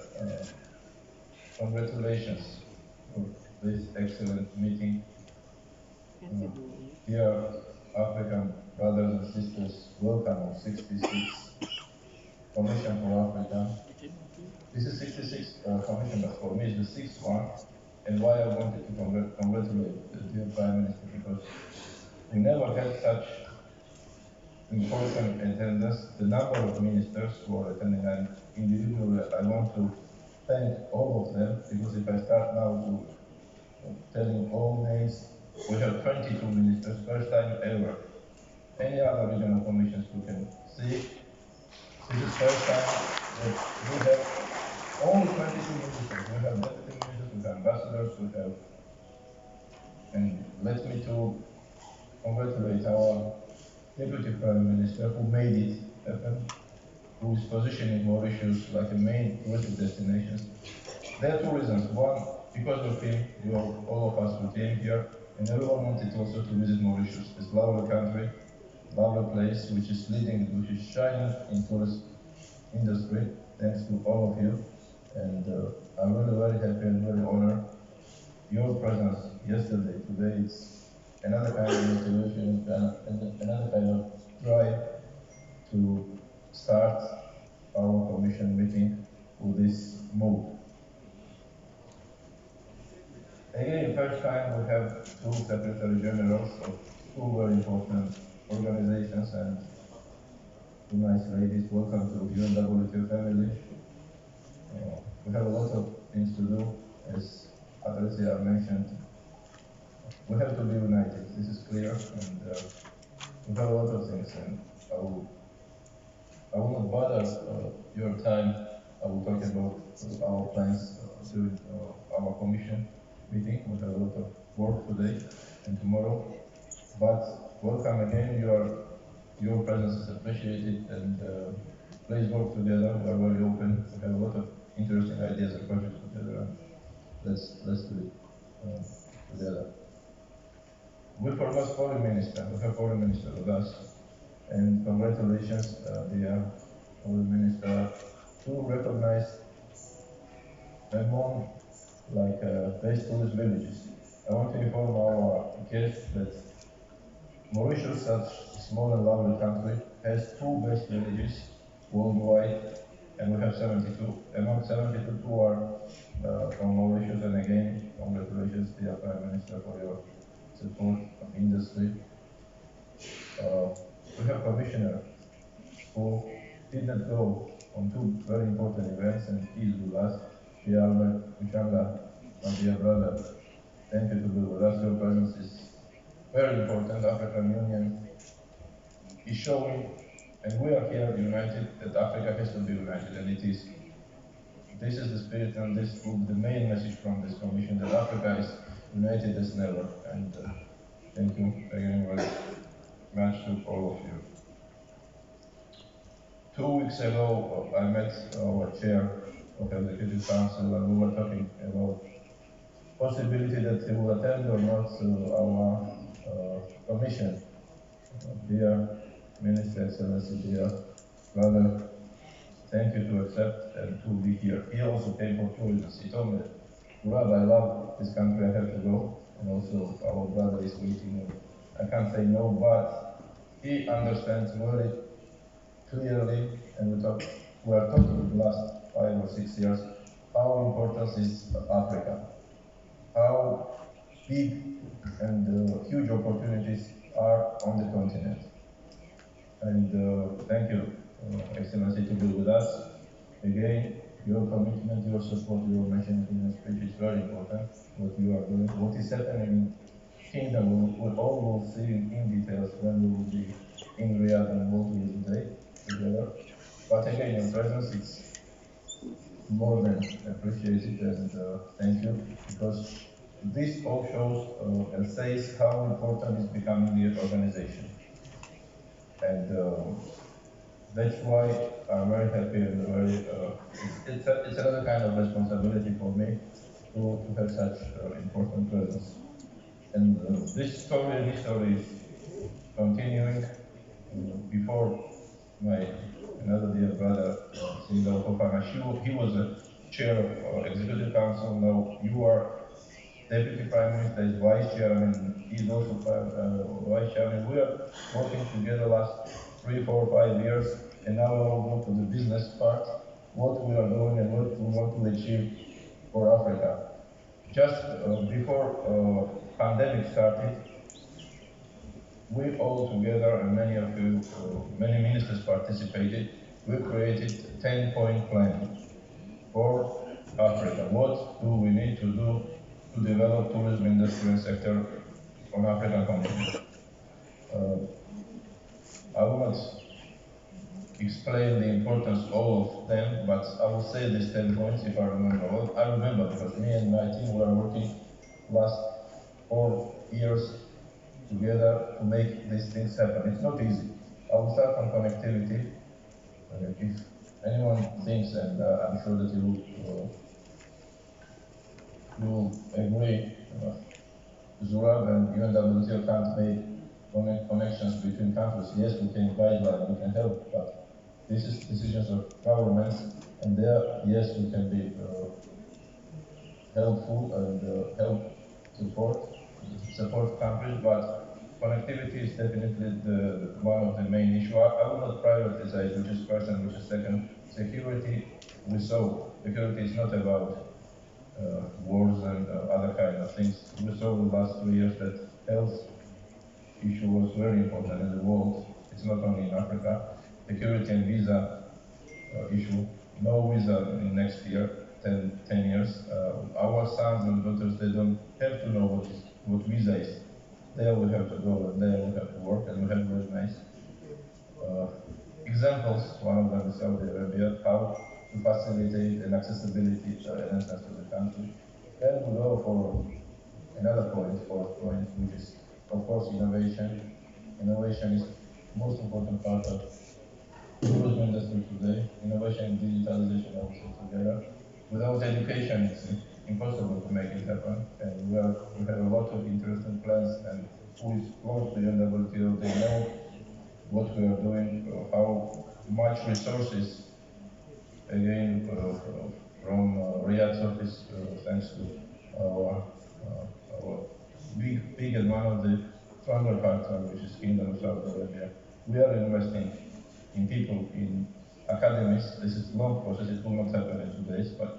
congratulations for this excellent meeting. Dear African brothers and sisters, welcome on 66 Commission for Africa. This is 66 Commission, but for me it's the 6th one. And why I wanted to congratulate the dear Prime Minister, because we never had such important attendance, the number of ministers who are attending, and individually I want to thank all of them, because if I start now to telling all names, we have 22 ministers, first time ever. Any other regional commissions we can see, this is first time that we have only 22 ministers. We have deputy ministers, we have ambassadors, we have, and let me to congratulate our Deputy Prime Minister who made it happen, who is positioning Mauritius like a main tourist destination. There are two reasons. One, because of him, all of us who came here, and everyone wanted also to visit Mauritius, this lovely country, lovely place, which is leading, which is shining in tourist industry. Thanks to all of you. And I'm really very happy and very honored your presence yesterday. Today it's another kind of motivation and another kind of drive to start our commission meeting with this move. Again, first time we have two Secretary Generals of two very important organizations and two nice ladies. Welcome to UNWTO family. We have a lot of things to do, as Patricia mentioned. We have to be united, this is clear, and we have a lot of things, and I will not bother your time. I will talk about our plans during our commission meeting. We have a lot of work today and tomorrow, but welcome again. Your presence is appreciated, and please work together. We are very open. We have a lot of interesting ideas and projects together. Let's do it together. We forgot foreign minister. We have foreign minister with us, and congratulations, dear foreign minister, to recognize among best tourist villages. I want to inform our guests that Mauritius, such a small and lovely country, has 2 best villages worldwide, and we have 72. Among 72, 2 are from Mauritius, and again, congratulations, dear Prime Minister, for your support of industry. We have commissioner who did not go on 2 very important events and is with us. Dear Albert Mishanga, my dear brother, thank you to be with us. Your presence is very important. African Union is showing, and we are here united, that Africa has to be united, and it is. This is the spirit, and this will be the main message from this commission, that Africa is united as never. And thank you again very much to all of you. 2 weeks ago, I met our chair of the Executive Council, and we were talking about possibility that he will attend or not to our commission. Dear Minister, Excellency, dear brother, thank you to accept and to be here. He also came for tourism. He told me, Murad, I love this country, I have to go. And also our brother is waiting. I can't say no, but he understands very clearly, and we are talking the last 5 or 6 years, how important is Africa, how big and huge opportunities are on the continent. And thank you, Excellency, to be with us. Again, your commitment, your support, your mentioned in your speech is very important. What you are doing, what is happening in Kingdom, we all will see in details when we will be in Riyadh and working today together. But again, your presence is more than appreciated, and thank you, because this all shows and says how important is becoming the organization. And that's why I'm very happy and very, it's another kind of responsibility for me to have such important presence. And this story is continuing. Before my another dear brother, Sindel Fofana, he was a chair of Executive Council. Now you are Deputy Prime Minister, is Vice Chairman, he's also Vice Chairman. We are working together last 3, 4, 5 years, and now we will go to the business part, what we are doing and what we want to achieve for Africa. Just before pandemic started, we all together, and many of you, many ministers participated, we created a 10-point plan for Africa. What do we need to do to develop tourism industry and sector on African continent? I will not explain the importance of all of them, but I will say these 10 points if I remember well. I remember because me and my team were working last 4 years together to make these things happen. It's not easy. I will start from connectivity. If anyone thinks, and I'm sure that you will agree, Zurab and UNWTO can't make connections between countries. Yes, we can guideline, we can help, but this is decisions of governments, and there, yes, we can be helpful and help support countries, but connectivity is definitely one of the main issues. I will not prioritize which is first and which is second. Security, we saw, security is not about wars and other kind of things. We saw in the last 3 years that health issue was very important in the world. It's not only in Africa. Security and visa issue. No visa in next year, 10 years. Our sons and daughters, they don't have to know what visa is. There we have to go, and there we have to work, and we have very nice examples. One of them is Saudi Arabia, how to facilitate an accessibility entrance to the country. Then we go for another point, fourth point, which is, of course, innovation. Innovation is the most important part of the tourism industry today. Innovation and digitalization are also together. Without education, it's impossible to make it happen. And we have a lot of interesting plans, and who is close to UNWTO, they know what we are doing, how much resources, again, from Riyadh's office, thanks to our big and one of the stronger partners, which is Kingdom of Saudi Arabia. We are investing in people, in academies. This is a long process, it will not happen in 2 days, but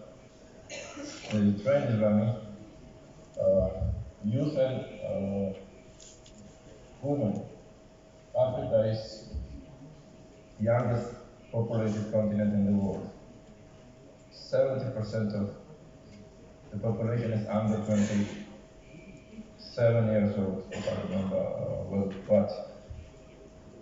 the train is running. Youth and women. Africa is the youngest populated continent in the world. 70% of the population is under 27 years old, if I remember well. But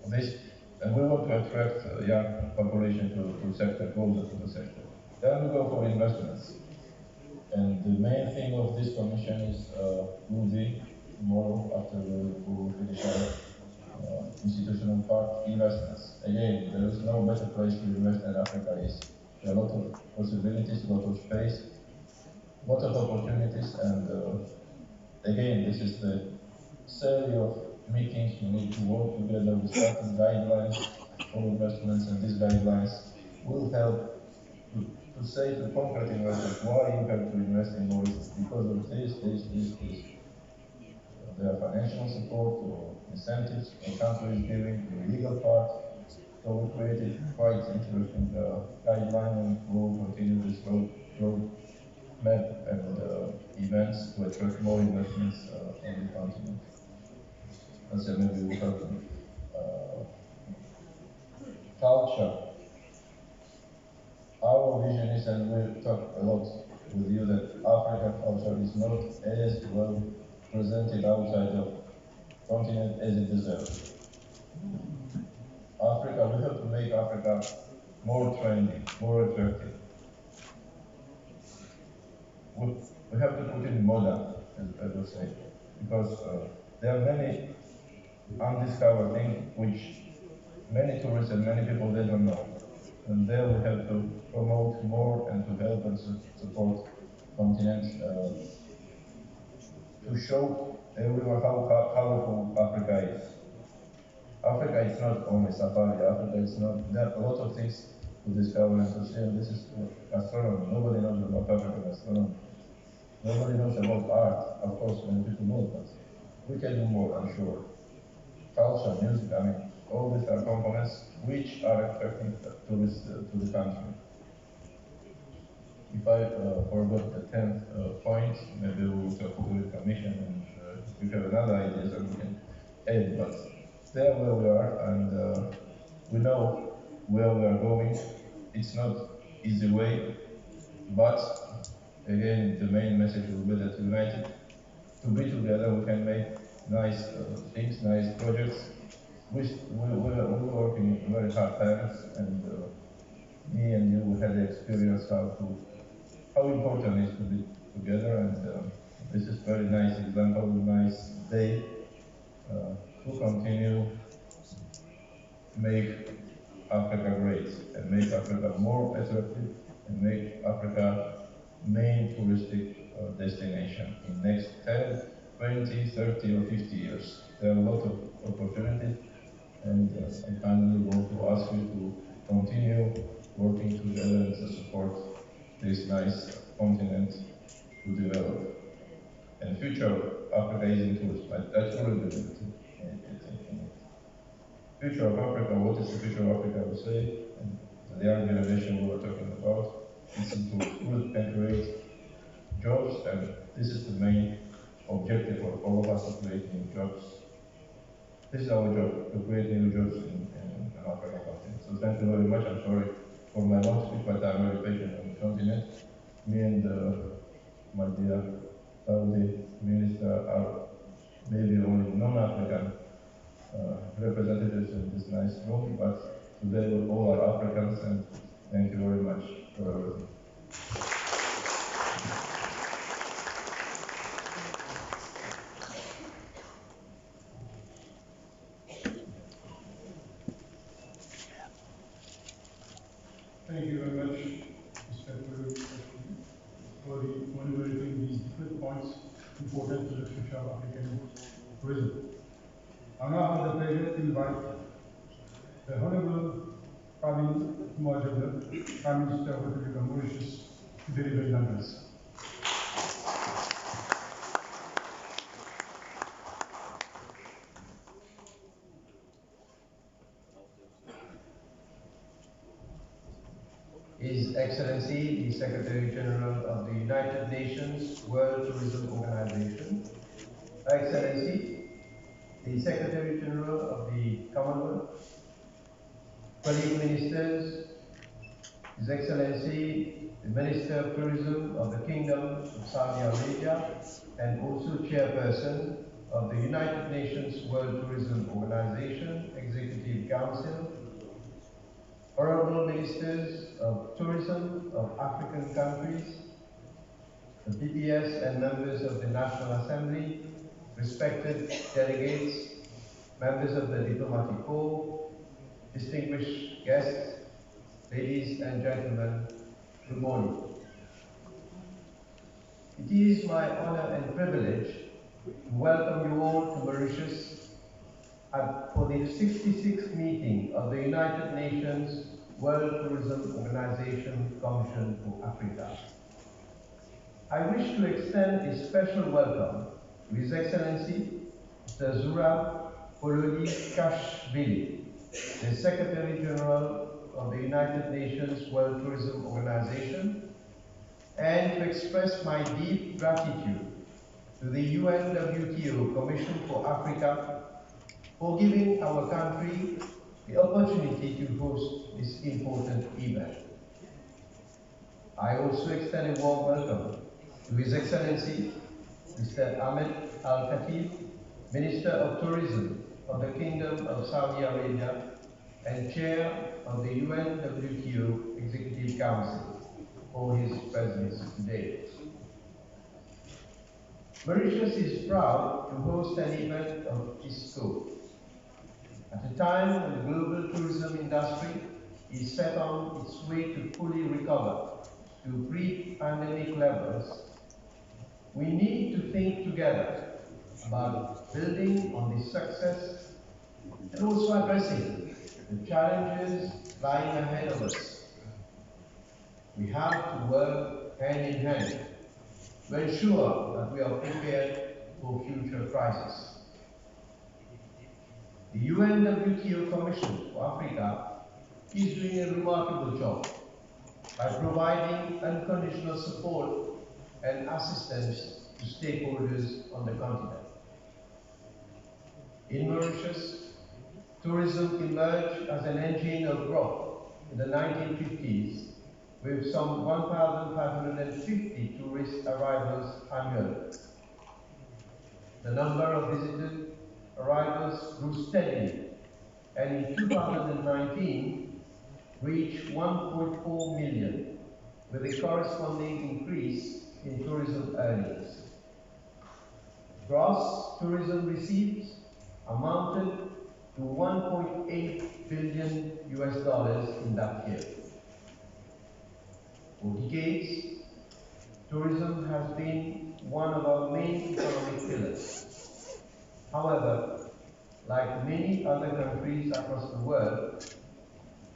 this, and we want to attract a young population to the sector, closer to the sector. Then we go for investments. And the main thing of this commission is will be tomorrow, after we will finish our institutional part, about investments. Again, there is no better place to invest than Africa is. There are a lot of possibilities, a lot of space, a lot of opportunities, and again, this is the series of meetings. We need to work together with certain guidelines for investments, and these guidelines will help to say to concrete investors why you have to invest in Maurice because of this. There are financial support or incentives the country is giving, the legal part. So we created quite interesting guideline, and we'll continue this road map and events to attract more investments on the continent. And so maybe we'll have culture. Our vision is, and we'll talk a lot with you, that African culture is not as well presented outside of continent as it deserves. Africa, we have to make Africa more trendy, more attractive. We have to put in modern, as I would say, because there are many undiscovered things which many tourists and many people they don't know. And there we have to promote more and to help and support continents to show everyone how powerful Africa is. Africa is not only safari. Africa is not. There are a lot of things to discover and to see. And this is astronomy. Nobody knows about African astronomy. Nobody knows about art. Of course, many people know, but we can do more, I'm sure. Culture, music. I mean, all these are components which are attracting tourists to the country. If I forgot the 10th point, maybe we will talk to the Commission, and if you have another idea, then we can add. But there where we are, and we know where we are going. It's not easy way, but again, the main message will be that united, to be together, we can make nice things, nice projects. We're working very hard times, and me and you had the experience how important it is to be together, and this is very nice example, nice day to continue make Africa great and make Africa more attractive and make Africa main touristic destination in next 10, 20, 30 or 50 years. There are a lot of opportunities, and I finally want to ask you to continue working together and to support this nice continent to develop. And future Africa is in tourism. I truly believe it. Future of Africa, what is the future of Africa, I would say, and the young generation we were talking about, is to tourism can create jobs, and this is the main objective for all of us to create new jobs. This is our job, to create new jobs in Africa continent. So thank you very much. I'm sorry for my long speech, but I'm very patient on the continent. Me and my dear Saudi minister are maybe only non-African representatives in this nice room, but today we all are Africans, and thank you very much for everything. Thank you very much, Mr. President, for enumerating these different points important to the future of African tourism. I now have the pleasure to invite the Honorable Pravin Kumar, Prime Minister of the Republic of Mauritius, to deliver the address. His Excellency, the Secretary General of the United Nations World Tourism Organization, Her Excellency, the Secretary General of the Commonwealth, colleague ministers, His Excellency, the Minister of Tourism of the Kingdom of Saudi Arabia, and also Chairperson of the United Nations World Tourism Organization Executive Council, Honorable Ministers of Tourism of African countries, the PPS and members of the National Assembly, respected delegates, members of the Diplomatic Corps, distinguished guests, ladies and gentlemen, good morning. It is my honor and privilege to welcome you all to Mauritius for the 66th meeting of the United Nations World Tourism Organization Commission for Africa. I wish to extend a special welcome to His Excellency Mr. Zura Pololi-Kashvili, the Secretary General of the United Nations World Tourism Organization, and to express my deep gratitude to the UNWTO Commission for Africa for giving our country the opportunity to host this important event. I also extend a warm welcome to His Excellency Mr. Ahmed Al-Khatib, Minister of Tourism of the Kingdom of Saudi Arabia and Chair of the UNWTO Executive Council, for his presence today. Mauritius is proud to host an event of this scope. At a time when the global tourism industry is set on its way to fully recover to pre-pandemic levels, we need to think together about building on this success and also addressing the challenges lying ahead of us. We have to work hand in hand to ensure that we are prepared for future crises. The UNWTO Commission for Africa is doing a remarkable job by providing unconditional support and assistance to stakeholders on the continent. In Mauritius, tourism emerged as an engine of growth in the 1950s, with some 1,550 tourist arrivals annually. The number of visited arrivals grew steadily, and in 2019 reached 1.4 million, with a corresponding increase in tourism earnings. Gross tourism receipts amounted to $1.8 billion in that year. For decades, tourism has been one of our main economic pillars. However, like many other countries across the world,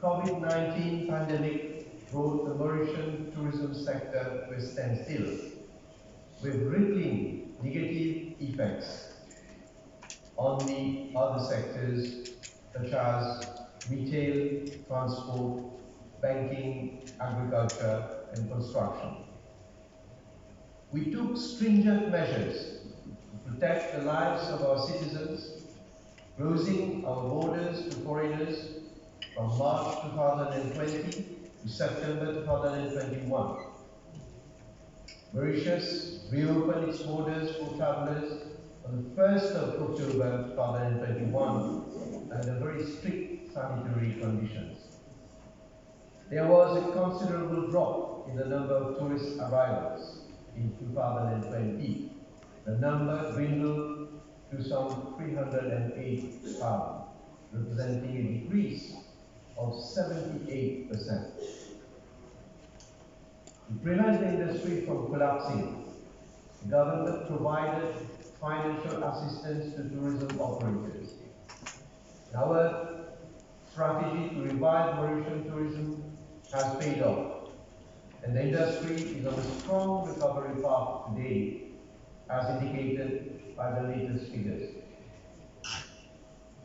COVID-19 pandemic brought the Mauritian tourism sector to a standstill, with rippling negative effects on the other sectors such as retail, transport, banking, agriculture, and construction. We took stringent measures to protect the lives of our citizens, closing our borders to foreigners from March 2020 to September 2021. Mauritius reopened its borders for travelers on the 1st of October 2021 under very strict sanitary conditions. There was a considerable drop in the number of tourist arrivals in 2020. The number dwindled to some 308,000, representing a decrease of 78%. To prevent the industry from collapsing, the government provided financial assistance to tourism operators. Our strategy to revive Mauritian tourism has paid off, and the industry is on a strong recovery path today, as indicated by the latest figures.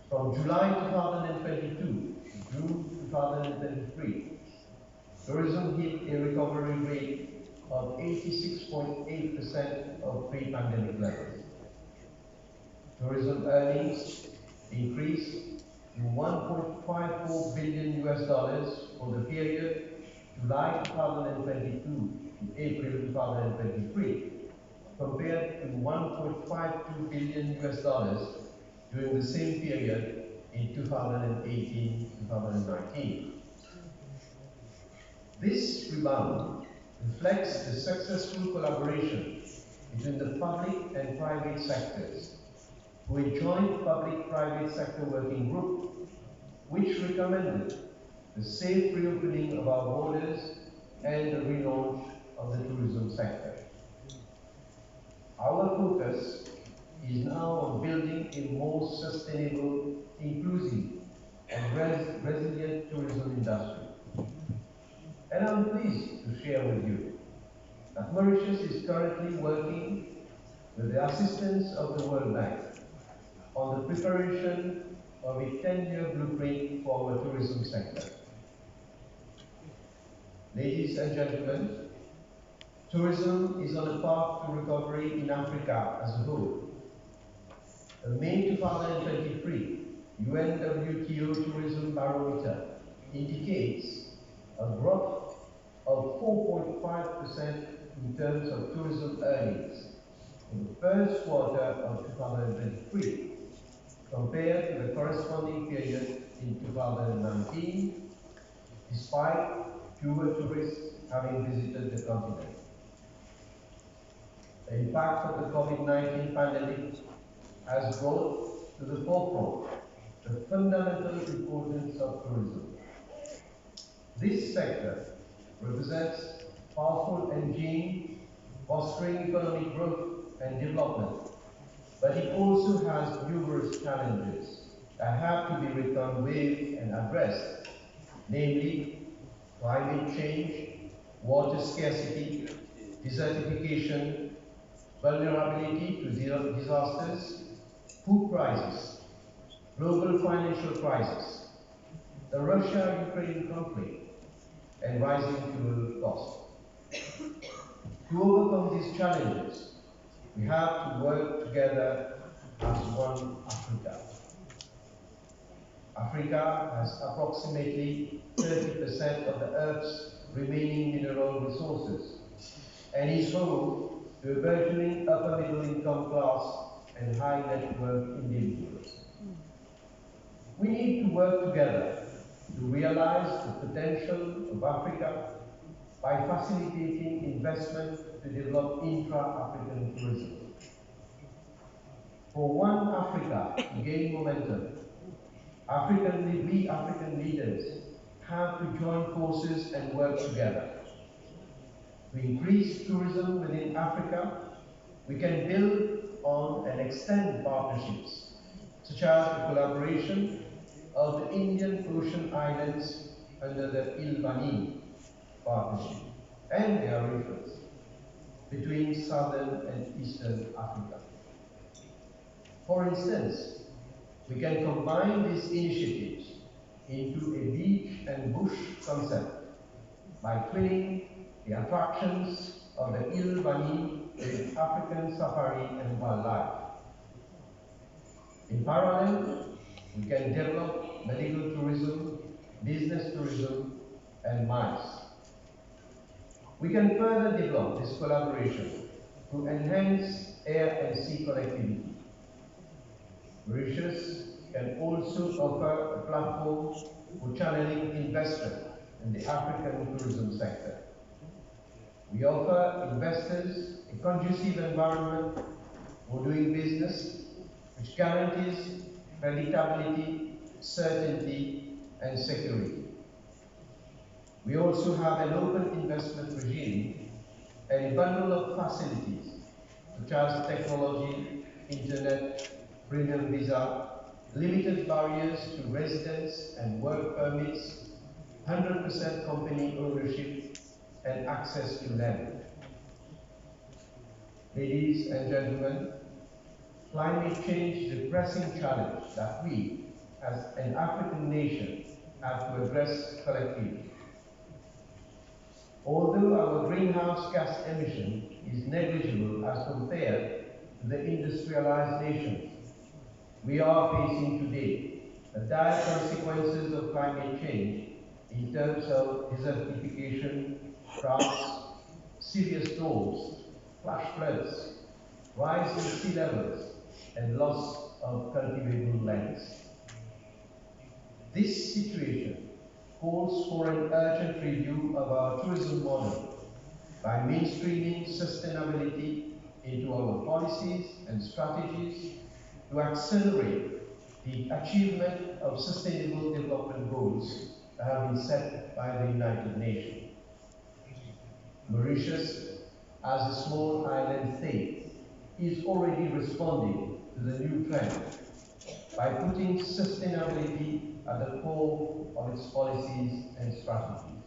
From July 2022 to June 2023, tourism hit a recovery rate of 86.8% of pre-pandemic levels. Tourism earnings increased to $1.54 billion for the period July 2022 to April 2023, compared to $1.52 billion during the same period in 2018-2019. This rebound reflects the successful collaboration between the public and private sectors, through a joint public-private sector working group which recommended the safe reopening of our borders and the relaunch of the tourism sector. Our focus is now on building a more sustainable, inclusive, and resilient tourism industry. And I'm pleased to share with you that Mauritius is currently working with the assistance of the World Bank on the preparation of a 10-year blueprint for our tourism sector. Ladies and gentlemen, tourism is on a path to recovery in Africa as a whole. The May 2023 UNWTO Tourism Barometer indicates a growth of 4.5% in terms of tourism earnings in the first quarter of 2023 compared to the corresponding period in 2019, despite fewer tourists having visited the continent. The impact of the COVID-19 pandemic has brought to the forefront the fundamental importance of tourism. This sector represents a powerful engine fostering economic growth and development, but it also has numerous challenges that have to be reckoned with and addressed, namely climate change, water scarcity, desertification, vulnerability to disasters, food crisis, global financial crisis, the Russia-Ukraine conflict, and rising fuel costs. To overcome these challenges, we have to work together as one Africa. Africa has approximately 30% of the Earth's remaining mineral resources and is home to a burgeoning upper middle income class and high net worth individuals. We need to work together to realize the potential of Africa by facilitating investment to develop intra-African tourism. For one Africa to gain momentum, we African leaders have to join forces and work together. To increase tourism within Africa, we can build on and extend partnerships, such as the collaboration of the Indian Ocean Islands under the Il-Bani partnership and their regions between southern and eastern Africa. For instance, we can combine these initiatives into a beach and bush concept by twinning the attractions of the Il-Bani with African safari and wildlife. In parallel, we can develop medical tourism, business tourism, and MICE. We can further develop this collaboration to enhance air and sea connectivity. Mauritius can also offer a platform for channeling investment in the African tourism sector. We offer investors a conducive environment for doing business, which guarantees predictability, certainty, and security. We also have an open investment regime and a bundle of facilities, such as technology, internet, premium visa, limited barriers to residence and work permits, 100% company ownership, and access to land. Ladies and gentlemen, climate change is a pressing challenge that we, as an African nation, have to address collectively. Although our greenhouse gas emission is negligible as compared to the industrialized nations, we are facing today the dire consequences of climate change in terms of desertification, droughts, severe storms, flash floods, rise in sea levels, and loss of cultivable lands. This situation calls for an urgent review of our tourism model by mainstreaming sustainability into our policies and strategies to accelerate the achievement of sustainable development goals that have been set by the United Nations. Mauritius, as a small island state, is already responding to the new trend by putting sustainability at the core of its policies and strategies.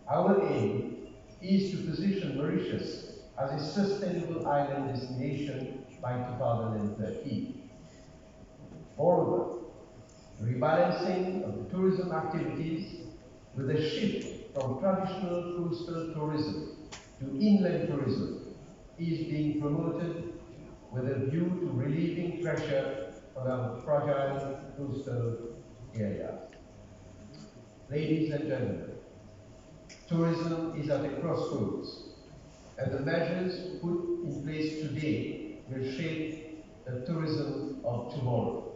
Our aim is to position Mauritius as a sustainable island destination by 2030. Moreover, rebalancing of the tourism activities with a shift from traditional coastal tourism to inland tourism is being promoted with a view to relieving pressure on our fragile coastal areas. Ladies and gentlemen, tourism is at a crossroads, and the measures put in place today will shape the tourism of tomorrow.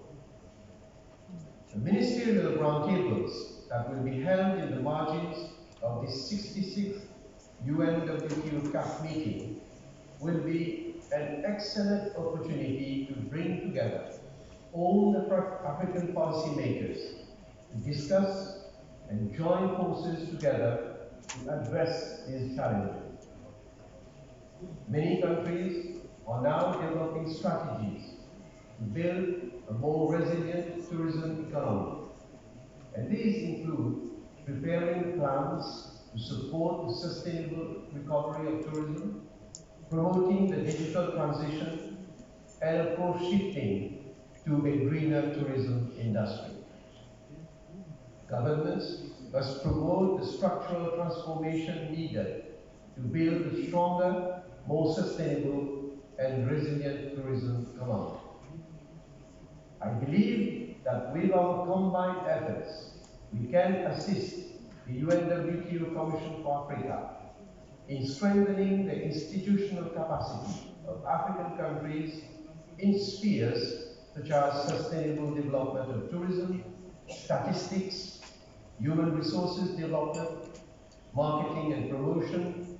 The ministerial roundtables that will be held in the margins of the 66th UNWTO CAF meeting will be an excellent opportunity to bring together all the African policymakers to discuss and join forces together to address these challenges. Many countries are now developing strategies to build a more resilient tourism economy, and these include preparing plans to support the sustainable recovery of tourism, promoting the digital transition, and of course shifting to a greener tourism industry. Governments must promote the structural transformation needed to build a stronger, more sustainable and resilient tourism economy. I believe that with our combined efforts, we can assist the UNWTO Commission for Africa in strengthening the institutional capacity of African countries in spheres such as sustainable development of tourism, statistics, human resources development, marketing and promotion,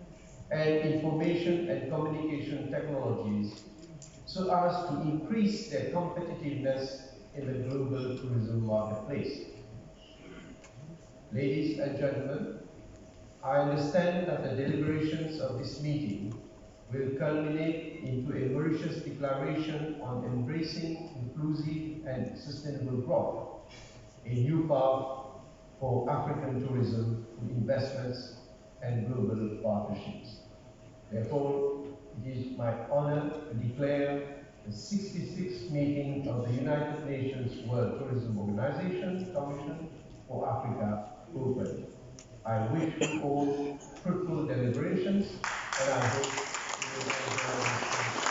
and information and communication technologies, so as to increase their competitiveness in the global tourism marketplace. Ladies and gentlemen, I understand that the deliberations of this meeting will culminate into a Mauritius declaration on embracing inclusive and sustainable growth, a new path for African tourism through investments and global partnerships. Therefore, it is my honor to declare the 66th meeting of the United Nations World Tourism Organization Commission for Africa open. I wish you all fruitful deliberations, and I hope you will enjoy